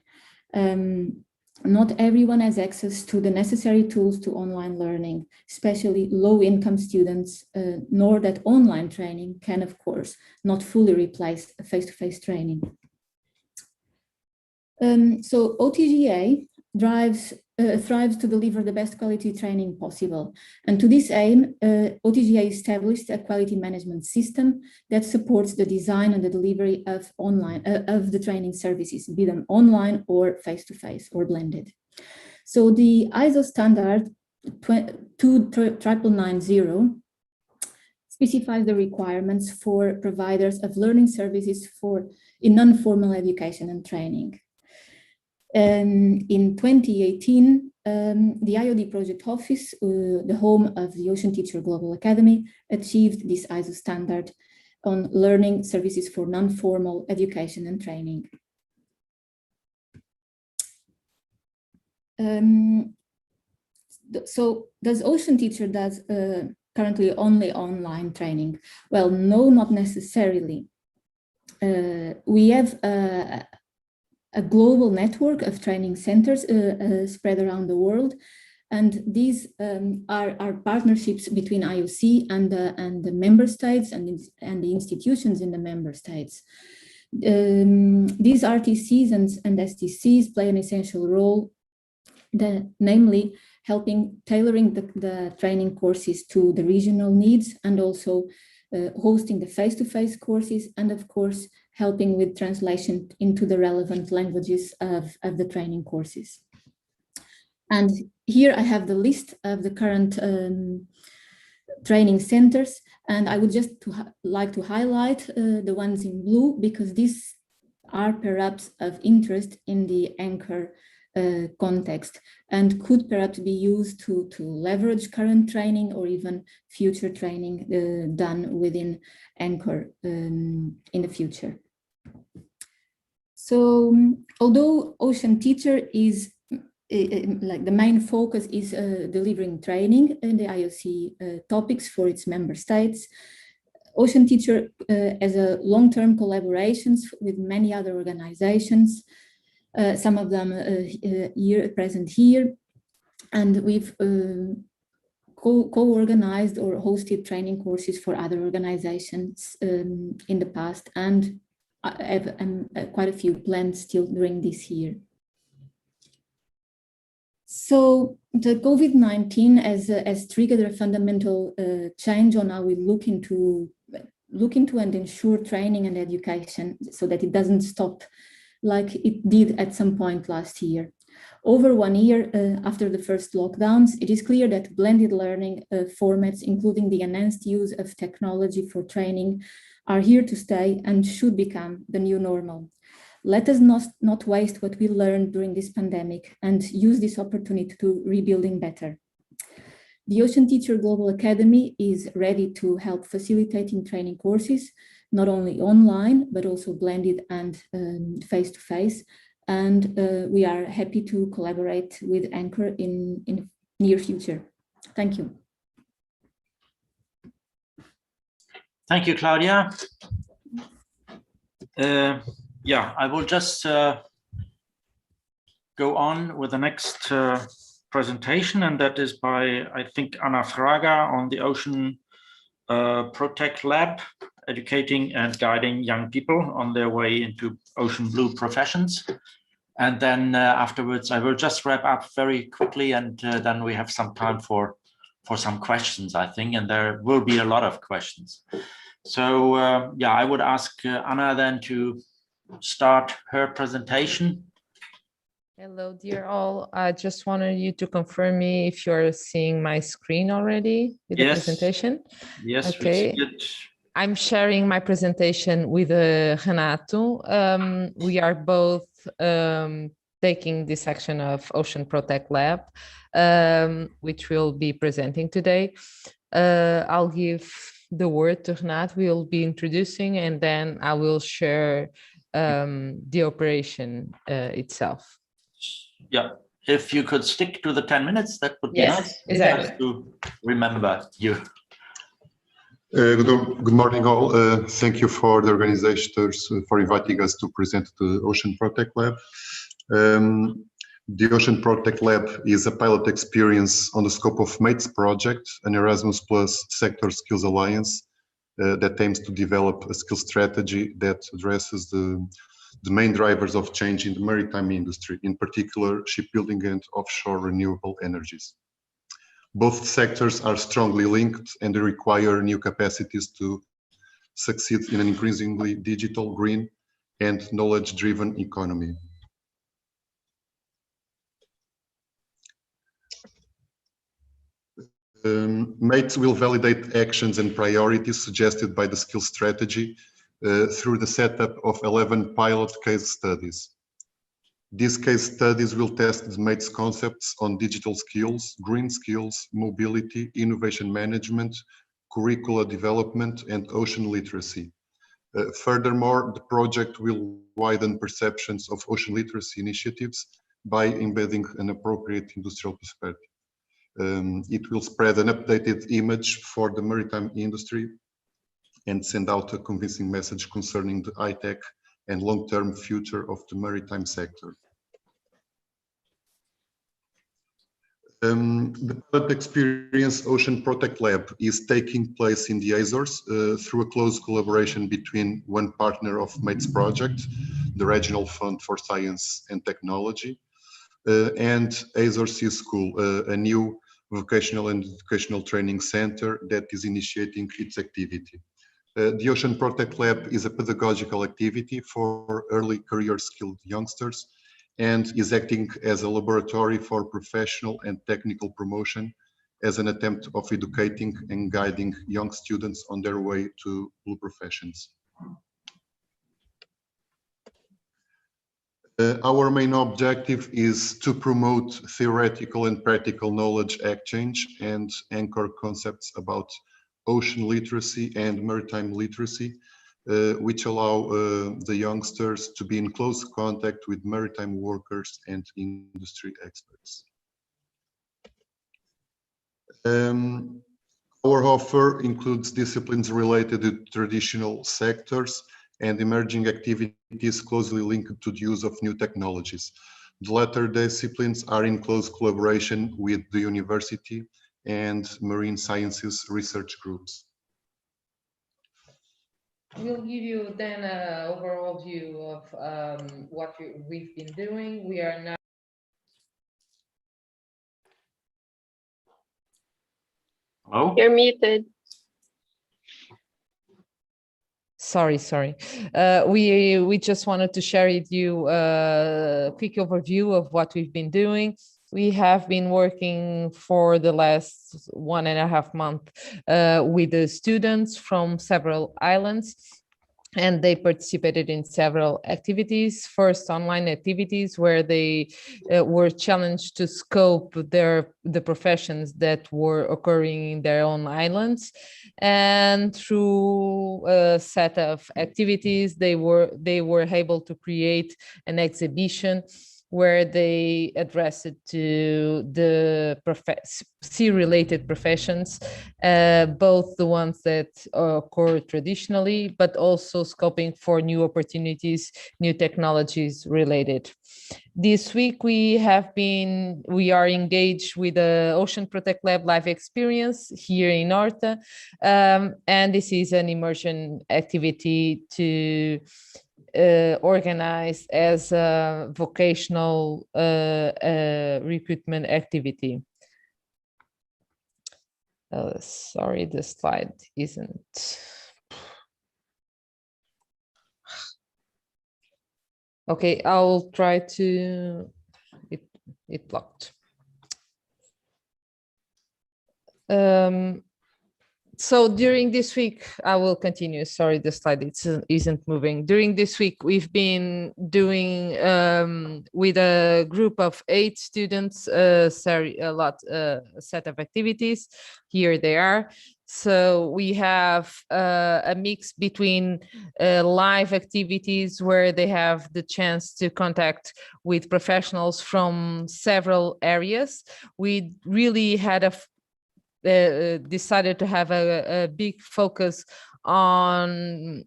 Not everyone has access to the necessary tools to online learning, especially low-income students, nor that online training can, of course, not fully replace face-to-face training. So OTGA thrives to deliver the best quality training possible. And to this aim, OTGA established a quality management system that supports the design and the delivery of the training services, be them online or face-to-face or blended. So the ISO standard 29990 specifies the requirements for providers of learning services in non-formal education and training. In 2018, the IOD Project Office, the home of the Ocean Teacher Global Academy, achieved this ISO standard on learning services for non-formal education and training. So does Ocean Teacher currently only online training? Well, no, not necessarily. We have a global network of training centers spread around the world. And these are partnerships between IOC and the member states and the institutions in the member states. These RTCs and STCs play an essential role namely helping tailoring the training courses to the regional needs, and also hosting the face-to-face courses, and of course helping with translation into the relevant languages of the training courses. And here I have the list of the current training centers, and I would just like to highlight the ones in blue, because these are perhaps of interest in the AANChOR context and could perhaps be used to leverage current training or even future training done within AANChOR in the future. So although Ocean Teacher is like the main focus is delivering training in the IOC topics for its member states, Ocean Teacher has a long-term collaborations with many other organizations, some of them present here, and we've co-organized or hosted training courses for other organizations in the past, and I have quite a few planned still during this year. So the COVID-19 has triggered a fundamental change on how we look into and ensure training and education so that it doesn't stop like it did at some point last year. Over 1 year after the first lockdowns, it is clear that blended learning formats, including the enhanced use of technology for training, are here to stay and should become the new normal. Let us not waste what we learned during this pandemic and use this opportunity to rebuilding better. The Ocean Teacher Global Academy is ready to help facilitating training courses, not only online, but also blended and face-to-face. And we are happy to collaborate with AANChOR in the near future. Thank you. Thank you, Claudia. Yeah, I will just go on with the next presentation, and that is by, I think, Anna Fraga on the Ocean Protect Lab, educating and guiding young people on their way into ocean blue professions. And then afterwards, I will just wrap up very quickly, and then we have some time for some questions, I think, and there will be a lot of questions. So yeah, I would ask Anna then to start her presentation. Hello, dear all. I just wanted you to confirm me if you're seeing my screen already with the presentation. Yes, okay. We see it. I'm sharing my presentation with Renato. We are both taking this section of Ocean Protect Lab, which we'll be presenting today. I'll give the word to Renato. We'll be introducing, and then I will share the operation itself. Yeah, if you could stick to the 10 minutes, that would be nice. Exactly. Just to remember you. Good morning, all. Thank you for the organizers for inviting us to present the Ocean Protect Lab. The Ocean Protect Lab is a pilot experience on the scope of MATES project, an Erasmus Plus Sector Skills Alliance that aims to develop a skill strategy that addresses the main drivers of change in the maritime industry, in particular shipbuilding and offshore renewable energies. Both sectors are strongly linked and they require new capacities to succeed in an increasingly digital, green, and knowledge-driven economy. MATES will validate actions and priorities suggested by the skill strategy through the setup of 11 pilot case studies. These case studies will test the MATES concepts on digital skills, green skills, mobility, innovation management, curricula development, and ocean literacy. Furthermore, the project will widen perceptions of ocean literacy initiatives by embedding an appropriate industrial perspective. It will spread an updated image for the maritime industry and send out a convincing message concerning the high-tech and long-term future of the maritime sector. The pilot experience Ocean Protect Lab is taking place in the Azores through a close collaboration between one partner of MATES project, the Regional Fund for Science and Technology, and AANChOR C School, a new vocational and educational training center that is initiating its activity. The Ocean Protect Lab is a pedagogical activity for early career skilled youngsters and is acting as a laboratory for professional and technical promotion as an attempt of educating and guiding young students on their way to blue professions. Our main objective is to promote theoretical and practical knowledge exchange and anchor concepts about ocean literacy and maritime literacy, which allow the youngsters to be in close contact with maritime workers and industry experts. Our offer includes disciplines related to traditional sectors and emerging activities closely linked to the use of new technologies. The latter disciplines are in close collaboration with the university and marine sciences research groups. We'll give you then an overall view of what we've been doing. We are now. Hello? You're muted. Sorry. We just wanted to share with you a quick overview of what we've been doing. We have been working for the last 1.5 months with the students from several islands, and they participated in several activities. First, online activities where they were challenged to scope the professions that were occurring in their own islands, and through a set of activities, they were able to create an exhibition where they address it to the sea-related professions, both the ones that occur traditionally, but also scoping for new opportunities, new technologies related. This week we are engaged with the Ocean Protect Lab live experience here in Horta, and this is an immersion activity to organized as a vocational recruitment activity. Sorry, the slide isn't. Okay, I'll try to, it blocked. So during this week, I will continue. Sorry, the slide isn't moving. During this week, we've been doing with a group of 8 students, a set of activities. Here they are. So we have a mix between live activities where they have the chance to contact with professionals from several areas. We really had decided to have a big focus on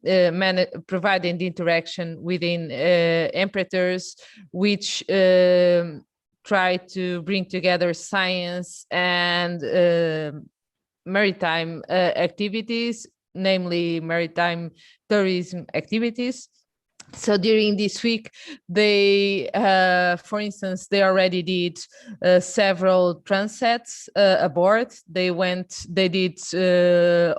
providing the interaction within operators, which try to bring together science and maritime activities, namely maritime tourism activities. So during this week, they, for instance, they already did several transats aboard. They did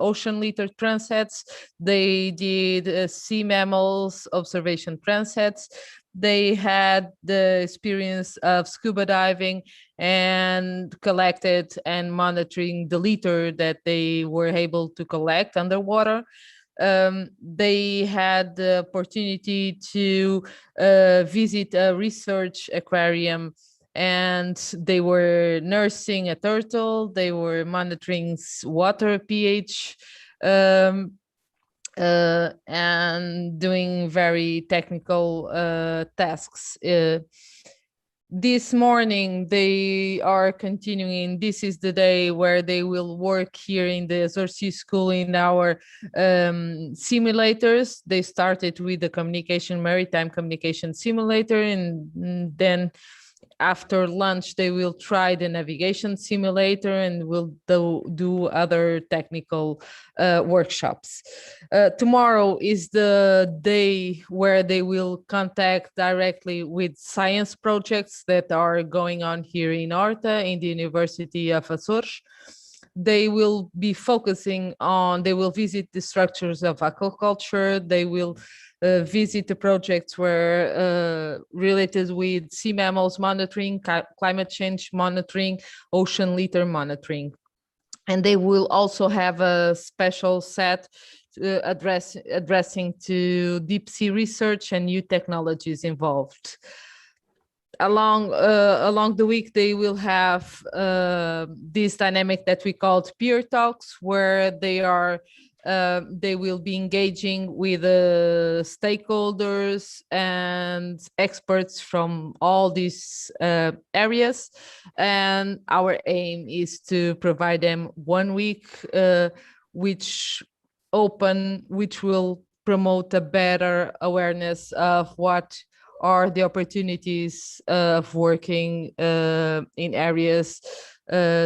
ocean litter transats. They did sea mammals observation transats. They had the experience of scuba diving and collected and monitoring the litter that they were able to collect underwater. They had the opportunity to visit a research aquarium, and they were nursing a turtle. They were monitoring water pH and doing very technical tasks. This morning, they are continuing. This is the day where they will work here in the AANChOR C School in our simulators. They started with the maritime communication simulator, and then after lunch, they will try the navigation simulator and will do other technical workshops. Tomorrow is the day where they will contact directly with science projects that are going on here in Horta, in the University of Açores. They will be focusing on, they will visit the structures of aquaculture, they will visit the projects where related with sea mammals monitoring, climate change monitoring, ocean litter monitoring. And they will also have a special set addressing to deep sea research and new technologies involved. Along the week, they will have this dynamic that we called peer talks, where they will be engaging with stakeholders and experts from all these areas. And our aim is to provide them 1 week, which will promote a better awareness of what are the opportunities of working in areas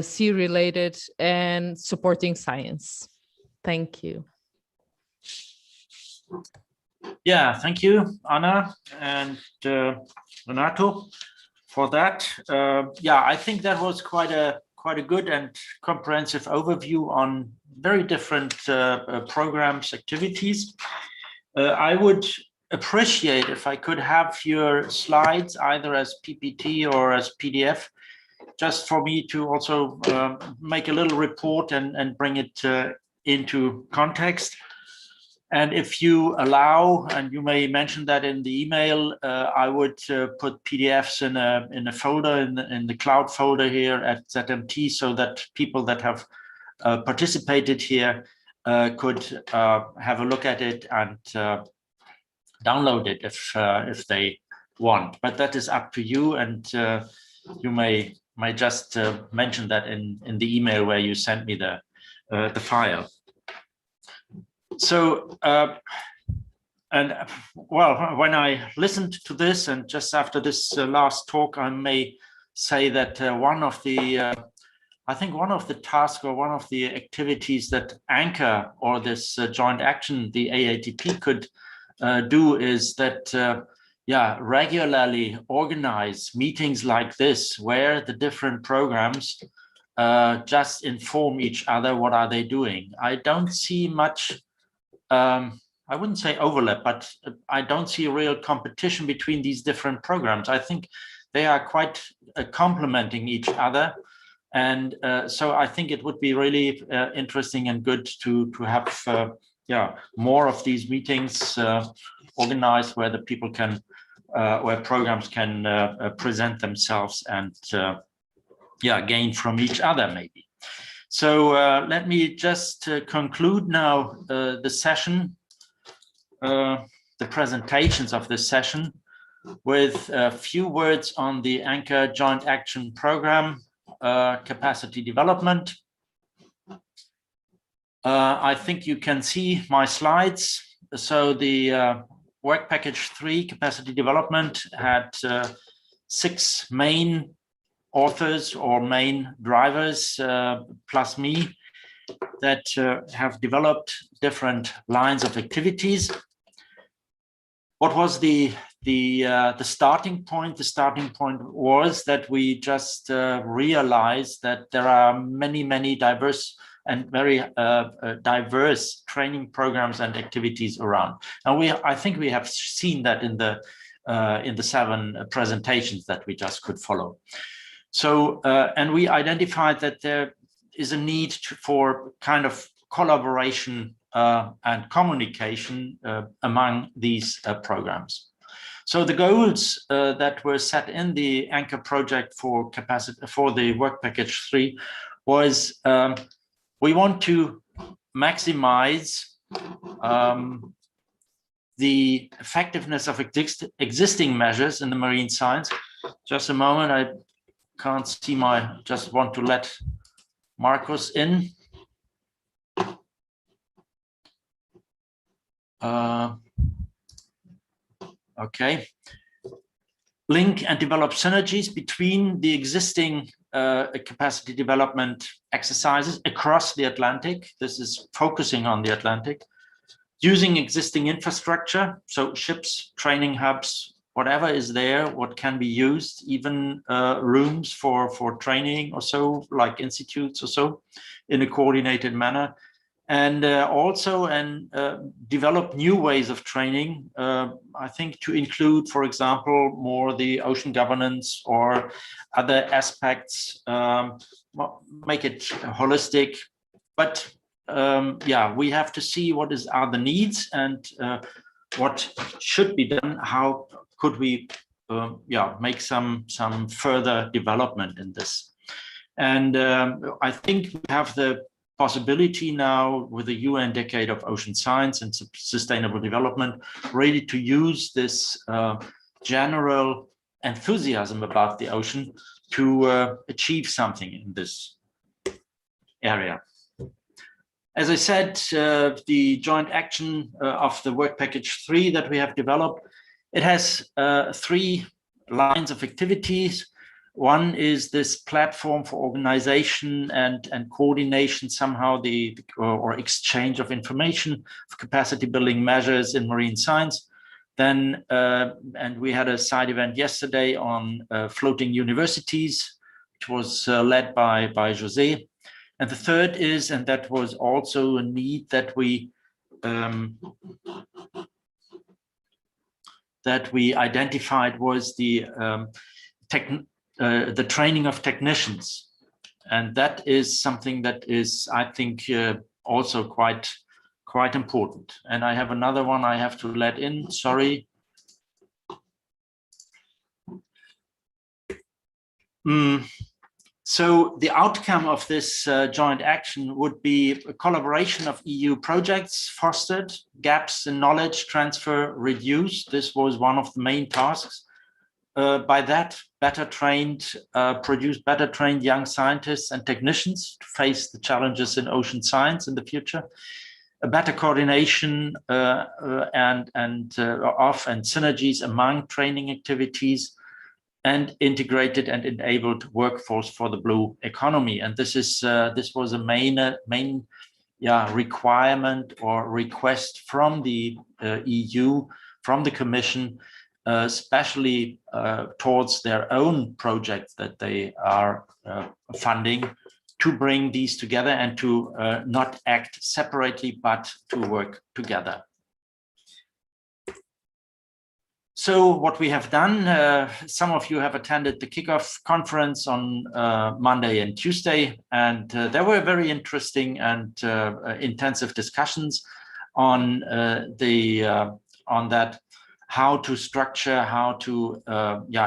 sea-related and supporting science. Thank you. Yeah, thank you, Anna and Renato, for that. Yeah, I think that was quite a good and comprehensive overview on very different programs, activities. I would appreciate if I could have your slides either as PPT or as PDF, just for me to also make a little report and bring it into context. And if you allow, and you may mention that in the email, I would put PDFs in a folder, in the cloud folder here at ZMT, so that people that have participated here could have a look at it and download it if they want. But that is up to you, and you may just mention that in the email where you sent me the file. So, and well, when I listened to this, and just after this last talk, I may say that one of the I think one of the tasks or one of the activities that AANChOR or this joint action, the AATP, could do is that, yeah, regularly organize meetings like this, where the different programs just inform each other what are they doing. I don't see much, I wouldn't say overlap, but I don't see a real competition between these different programs. I think they are quite complementing each other. And so I think it would be really interesting and good to have yeah, more of these meetings organized where the people can, where programs can present themselves and yeah, gain from each other maybe. So let me just conclude now the session, the presentations of this session, with a few words on the AANChOR Joint Action Program, capacity development. I think you can see my slides. So the work package 3 capacity development had 6 main authors or main drivers plus me that have developed different lines of activities. What was the starting point? The starting point was that we just realized that there are many diverse and very diverse training programs and activities around. And I think we have seen that in the 7 presentations that we just could follow. So, and we identified that there is a need for kind of collaboration and communication among these programs. So the goals that were set in the AANChOR project for capacity for the work package 3 was we want to maximize the effectiveness of existing measures in the marine science. Just a moment, I can't see my, just want to let Marcus in. Okay. link and develop synergies between the existing capacity development exercises across the Atlantic. This is focusing on the Atlantic, using existing infrastructure, so ships, training hubs, whatever is there, what can be used, even rooms for training or so, like institutes or so, in a coordinated manner. And also develop new ways of training, I think, to include, for example, more the ocean governance or other aspects, make it holistic. But yeah, we have to see what are the needs and what should be done. How could we make some further development in this? And I think we have the possibility now with the UN Decade of Ocean Science and Sustainable Development, really to use this general enthusiasm about the ocean to achieve something in this area. As I said, the joint action of the work package 3 that we have developed, it has 3 lines of activities. One is this platform for organization and coordination, somehow or exchange of information, of capacity building measures in marine science. Then, and we had a side event yesterday on floating universities, which was led by José. And the third is, and that was also a need that we identified, was the training of technicians. And that is something that is, I think, also quite important. And I have another one I have to let in, sorry. So the outcome of this joint action would be a collaboration of EU projects fostered, gaps in knowledge transfer reduced. This was one of the main tasks. By that, produce better trained young scientists and technicians to face the challenges in ocean science in the future. A better coordination of synergies among training activities, and integrated and enabled workforce for the blue economy. And this was a main requirement or request from the EU, from the Commission, especially towards their own projects that they are funding, to bring these together and to not act separately, but to work together. So what we have done, some of you have attended the kickoff conference on Monday and Tuesday, and there were very interesting and intensive discussions on that, how to structure, how to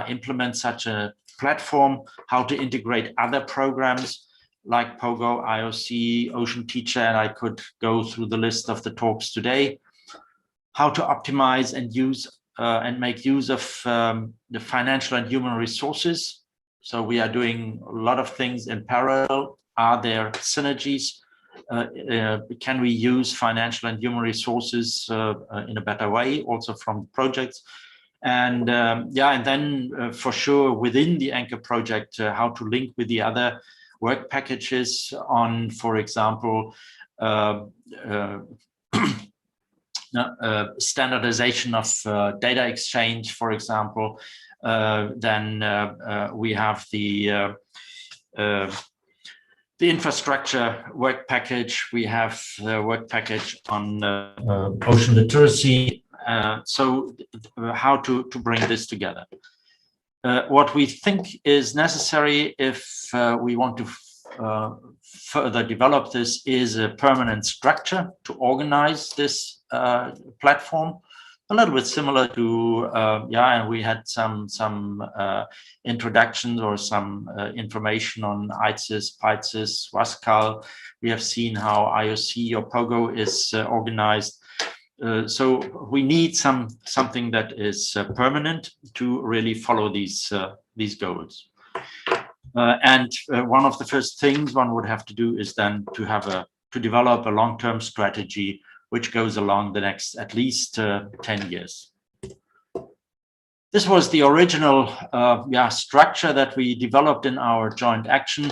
implement such a platform, how to integrate other programs like Pogo, IOC, Ocean Teacher, and I could go through the list of the talks today, how to optimize and use and make use of the financial and human resources. So we are doing a lot of things in parallel. Are there synergies? Can we use financial and human resources in a better way, also from projects? And and then for sure within the AANChOR project, how to link with the other work packages on, for example, standardization of data exchange, for example. Then we have the infrastructure work package. We have the work package on ocean literacy. So how to bring this together. What we think is necessary if we want to further develop this is a permanent structure to organize this platform, a little bit similar to and we had some introductions or some information on Icts, Picts, Wascal. We have seen how IOC or Pogo is organized. So we need something that is permanent to really follow these goals. And one of the first things one would have to do is then to develop a long-term strategy which goes along the next at least 10 years. this was the original structure that we developed in our joint action.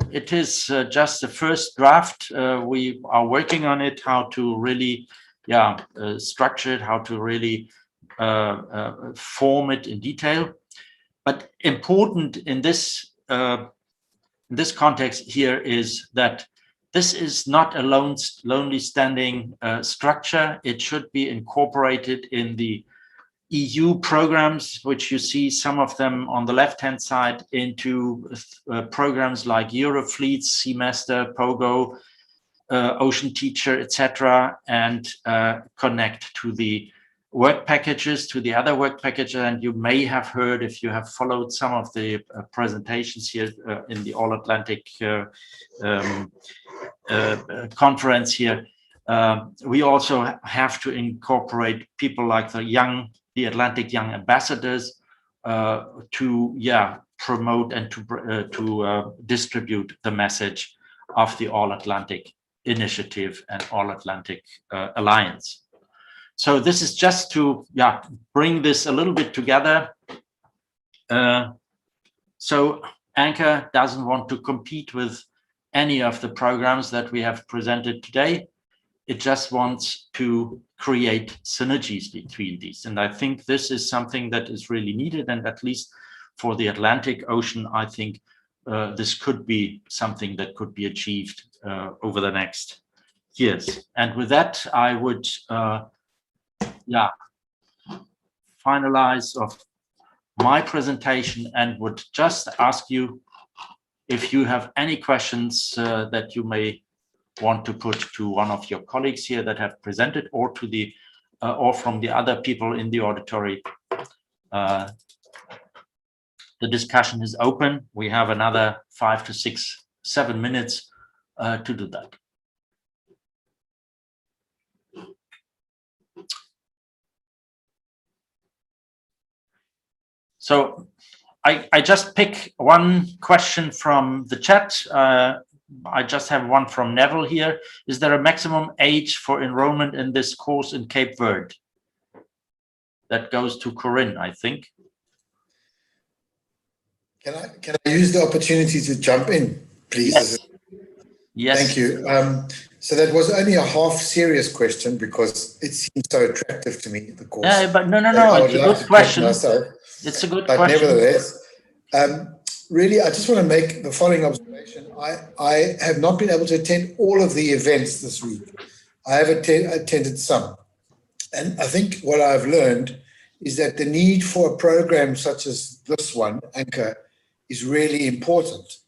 It is just the first draft. We are working on it, how to really structure it, how to really form it in detail. But important in this context here is that this is not a lonely standing structure. It should be incorporated in the EU programs, which you see some of them on the left-hand side, into programs like Eurofleet, Semester, Pogo, Ocean Teacher, etc., and connect to the work packages, to the other work packages. And you may have heard, if you have followed some of the presentations here in the All Atlantic conference here, we also have to incorporate people like the Atlantic Young Ambassadors to promote and to distribute the message of the All Atlantic Initiative and All Atlantic Alliance. So this is just to bring this a little bit together. So AANChOR doesn't want to compete with any of the programs that we have presented today. It just wants to create synergies between these. And I think this is something that is really needed. And at least for the Atlantic Ocean, I think this could be something that could be achieved over the next years. And with that, I would finalize of my presentation and would just ask you if you have any questions that you may want to put to one of your colleagues here that have presented, or to the or from the other people in the auditory. The discussion is open. We have another 5 to 6, 7 minutes to do that. So I just pick one question from the chat. I just have one from Neville here. Is there a maximum age for enrollment in this course in Cape Verde? That goes to Corinne, I think. Can I use the opportunity to jump in, please? Yes. Yes. Thank you. So that was only a half serious question because it seems so attractive to me, the course. Yeah, but no, it's a good question. It's a good question. But nevertheless, really, I just want to make the following observation. I have not been able to attend all of the events this week. I have attended some. And I think what I've learned is that the need for a program such as this one, AANChOR, is really important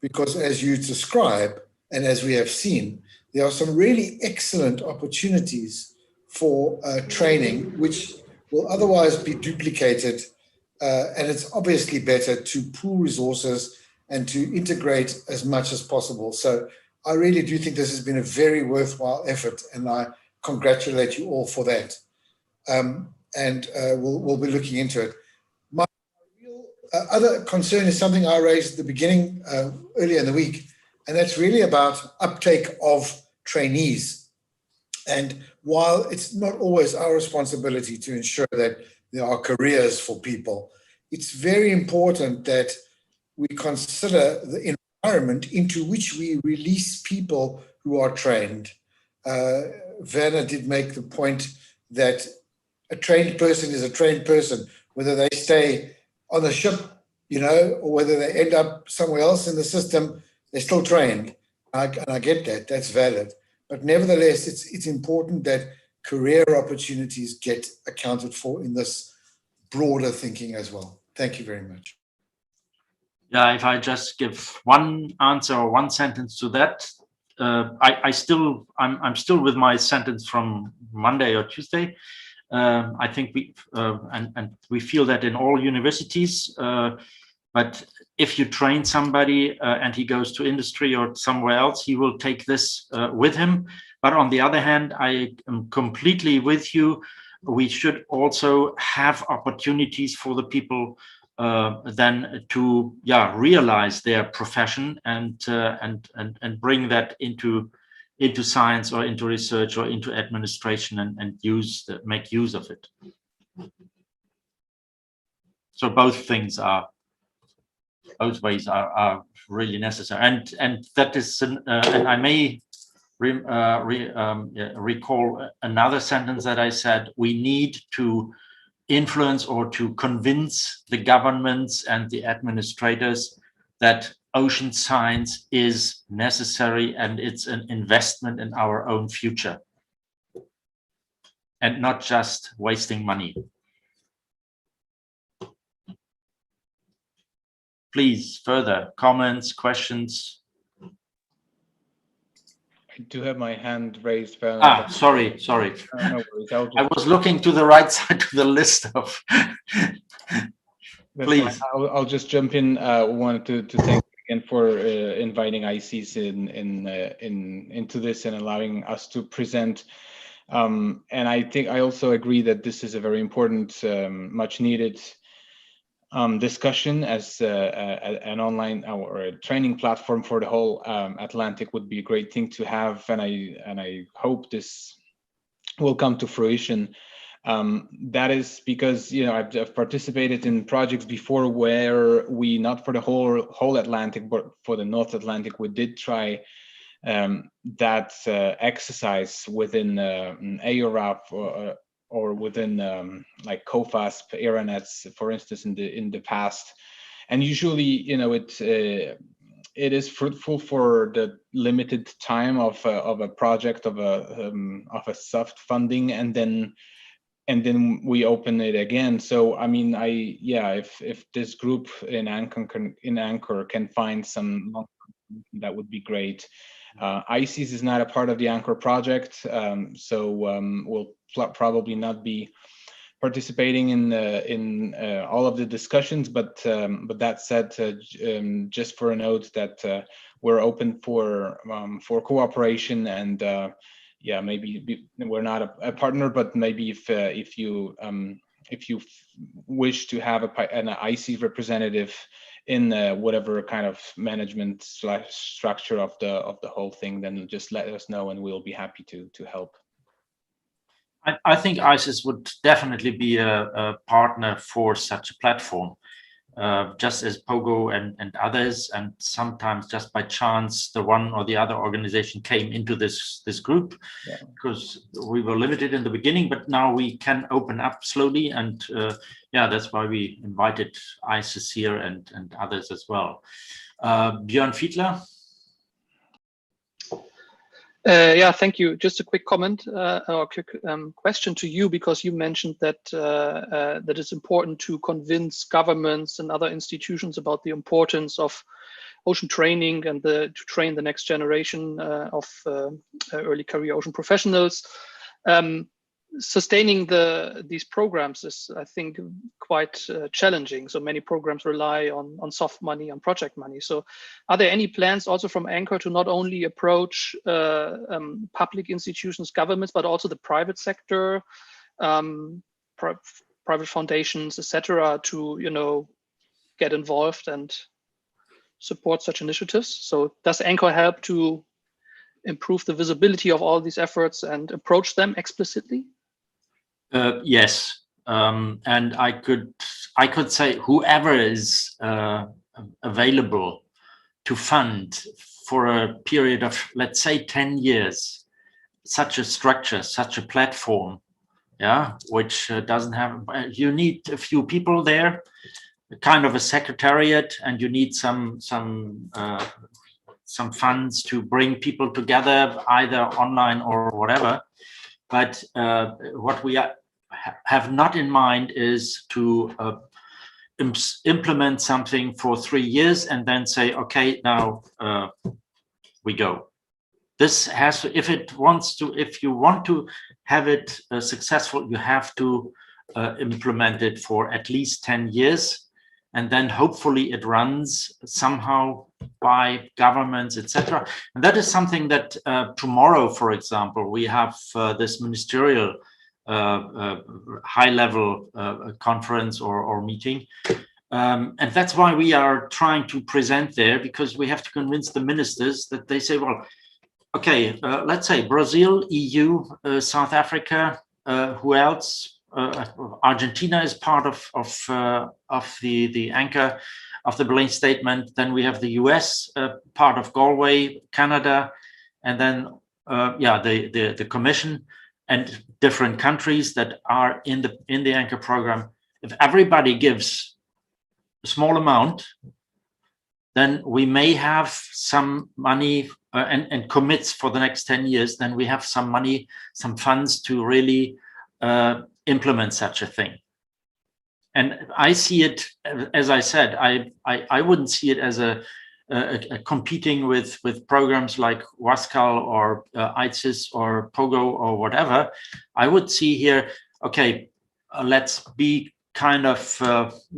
because, as you describe, and as we have seen, there are some really excellent opportunities for training, which will otherwise be duplicated. And it's obviously better to pool resources and to integrate as much as possible. So I really do think this has been a very worthwhile effort, and I congratulate you all for that. We'll be looking into it. My real other concern is something I raised at the beginning, earlier in the week, and that's really about uptake of trainees. And while it's not always our responsibility to ensure that there are careers for people, it's very important that we consider the environment into which we release people who are trained. Werner did make the point that a trained person is a trained person, whether they stay on the ship, or whether they end up somewhere else in the system, they're still trained. And I get that, that's valid. But nevertheless, it's important that career opportunities get accounted for in this broader thinking as well. Thank you very much. Yeah, if I just give one answer or one sentence to that, I'm still with my sentence from Monday or Tuesday. I think we feel that in all universities. But if you train somebody and he goes to industry or somewhere else, he will take this with him. But on the other hand, I am completely with you. We should also have opportunities for the people then to realize their profession and bring that into science or into research or into administration and make use of it. So both things are, both ways are really necessary. And that is, and I may recall another sentence that I said: we need to influence or to convince the governments and the administrators that ocean science is necessary and it's an investment in our own future and not just wasting money. Please, further comments, questions? I do have my hand raised. Sorry. No worries. I was looking to the right side to the list of. Please. I'll just jump in. Wanted to thank you again for inviting Icts into this and allowing us to present. And I think I also agree that this is a very important, much needed discussion, as an online or a training platform for the whole Atlantic would be a great thing to have, and I hope this will come to fruition. That is because, you know, I've participated in projects before where we, not for the whole Atlantic, but for the North Atlantic, we did try that exercise within AORAP or within like COFASP, ARANETS, for instance, in the past. And usually, you know, it is fruitful for the limited time of a project, of a soft funding, and then we open it again. So I mean, if this group in AANChOR can find some, that would be great. Icts is not a part of the AANChOR project, so we'll probably not be participating in all of the discussions. But that said, just for a note that we're open for cooperation, and maybe we're not a partner, but maybe if you wish to have an Icts representative in whatever kind of management / structure of the whole thing, then just let us know and we'll be happy to help. I think Icts would definitely be a partner for such a platform, just as Pogo and others, and sometimes just by chance the one or the other organization came into this group, because we were limited in the beginning, but now we can open up slowly, and that's why we invited Icts here and others as well. Björn Fiedler. Thank you. Just a quick comment or quick question to you, because you mentioned that that it's important to convince governments and other institutions about the importance of ocean training and to train the next generation of early career ocean professionals. Sustaining these programs is, I think, quite challenging. So many programs rely on soft money, on project money. So are there any plans also from AANChOR to not only approach public institutions, governments, but also the private sector, private foundations, etc., to, you know, get involved and support such initiatives? So does AANChOR help to improve the visibility of all these efforts and approach them explicitly? Yes, and I could say whoever is available to fund for a period of, let's say, 10 years, such a structure, such a platform, which doesn't have, you need a few people there, kind of a secretariat, and you need some funds to bring people together, either online or whatever. But what we have not in mind is to implement something for 3 years and then say, okay, now we go. This has to, if you want to have it successful, you have to implement it for at least 10 years. And then hopefully it runs somehow by governments, etc. And that is something that tomorrow, for example, we have this ministerial high-level conference or meeting. And that's why we are trying to present there, because we have to convince the ministers that they say, well, okay, let's say Brazil, EU, South Africa, who else? Argentina is part of the anchor of the Berlin Statement. Then we have the US, part of Galway, Canada, and then the Commission and different countries that are in the anchor program. If everybody gives a small amount, then we may have some money and commits for the next 10 years, then we have some money, some funds to really implement such a thing. And I see it, as I said, I wouldn't see it as a competing with programs like Wascal or Icts or Pogo or whatever. I would see here, okay, let's be kind of,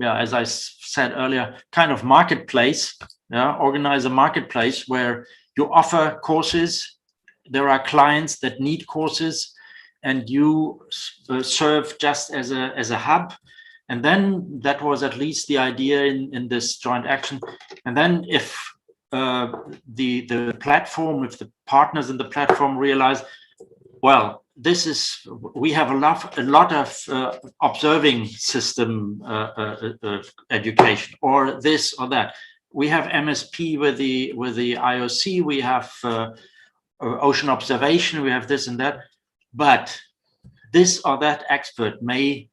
as I said earlier, kind of marketplace, organize a marketplace where you offer courses, there are clients that need courses, and you serve just as a hub. And then that was at least the idea in this joint action. And then if the platform, if the partners in the platform realize, well, we have a lot of observing system education, or this or that. We have MSP with the IOC, we have ocean observation, we have this and that, but this or that expert may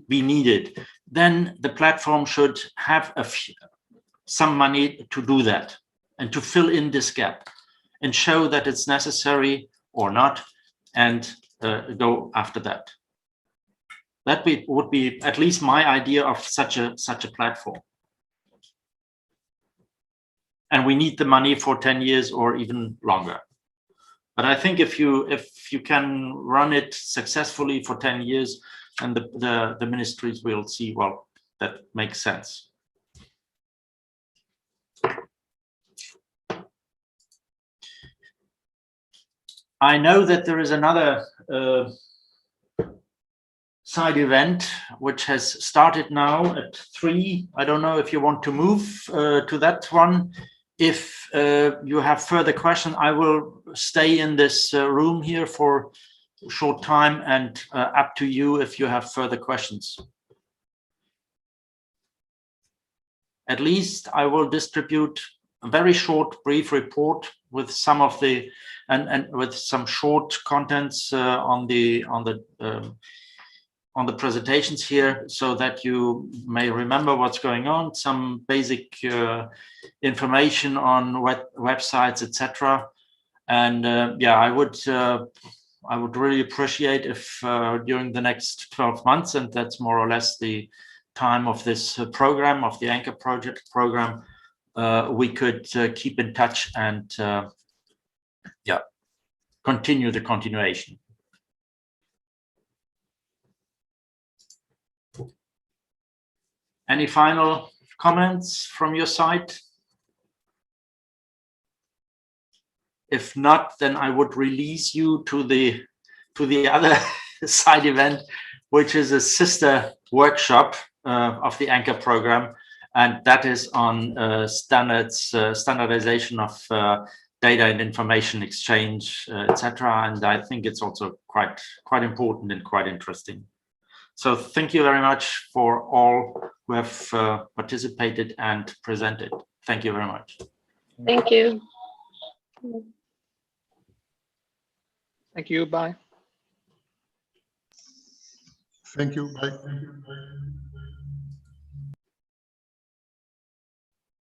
be needed. Then the platform should have some money to do that and to fill in this gap and show that it's necessary or not, and go after that. That would be at least my idea of such a platform. And we need the money for 10 years or even longer. But I think if you can run it successfully for 10 years, and the ministries will see, well, that makes sense. I know that there is another side event which has started now at 3. I don't know if you want to move to that one. If you have further questions, I will stay in this room here for a short time, and up to you if you have further questions. At least I will distribute a very short, brief report with some of the and with some short contents on the presentations here, so that you may remember what's going on, some basic information on websites, etc. And I would really appreciate if during the next 12 months, and that's more or less the time of this program, of the Anchor project program, we could keep in touch and continue the continuation. Any final comments from your side? If not, then I would release you to the other side event, which is a sister workshop of the Anchor program, and that is on standardization of data and information exchange, etc. And I think it's also quite important and quite interesting. So thank you very much for all who have participated and presented. Thank you very much. Thank you. Thank you. Bye. Thank you. Bye.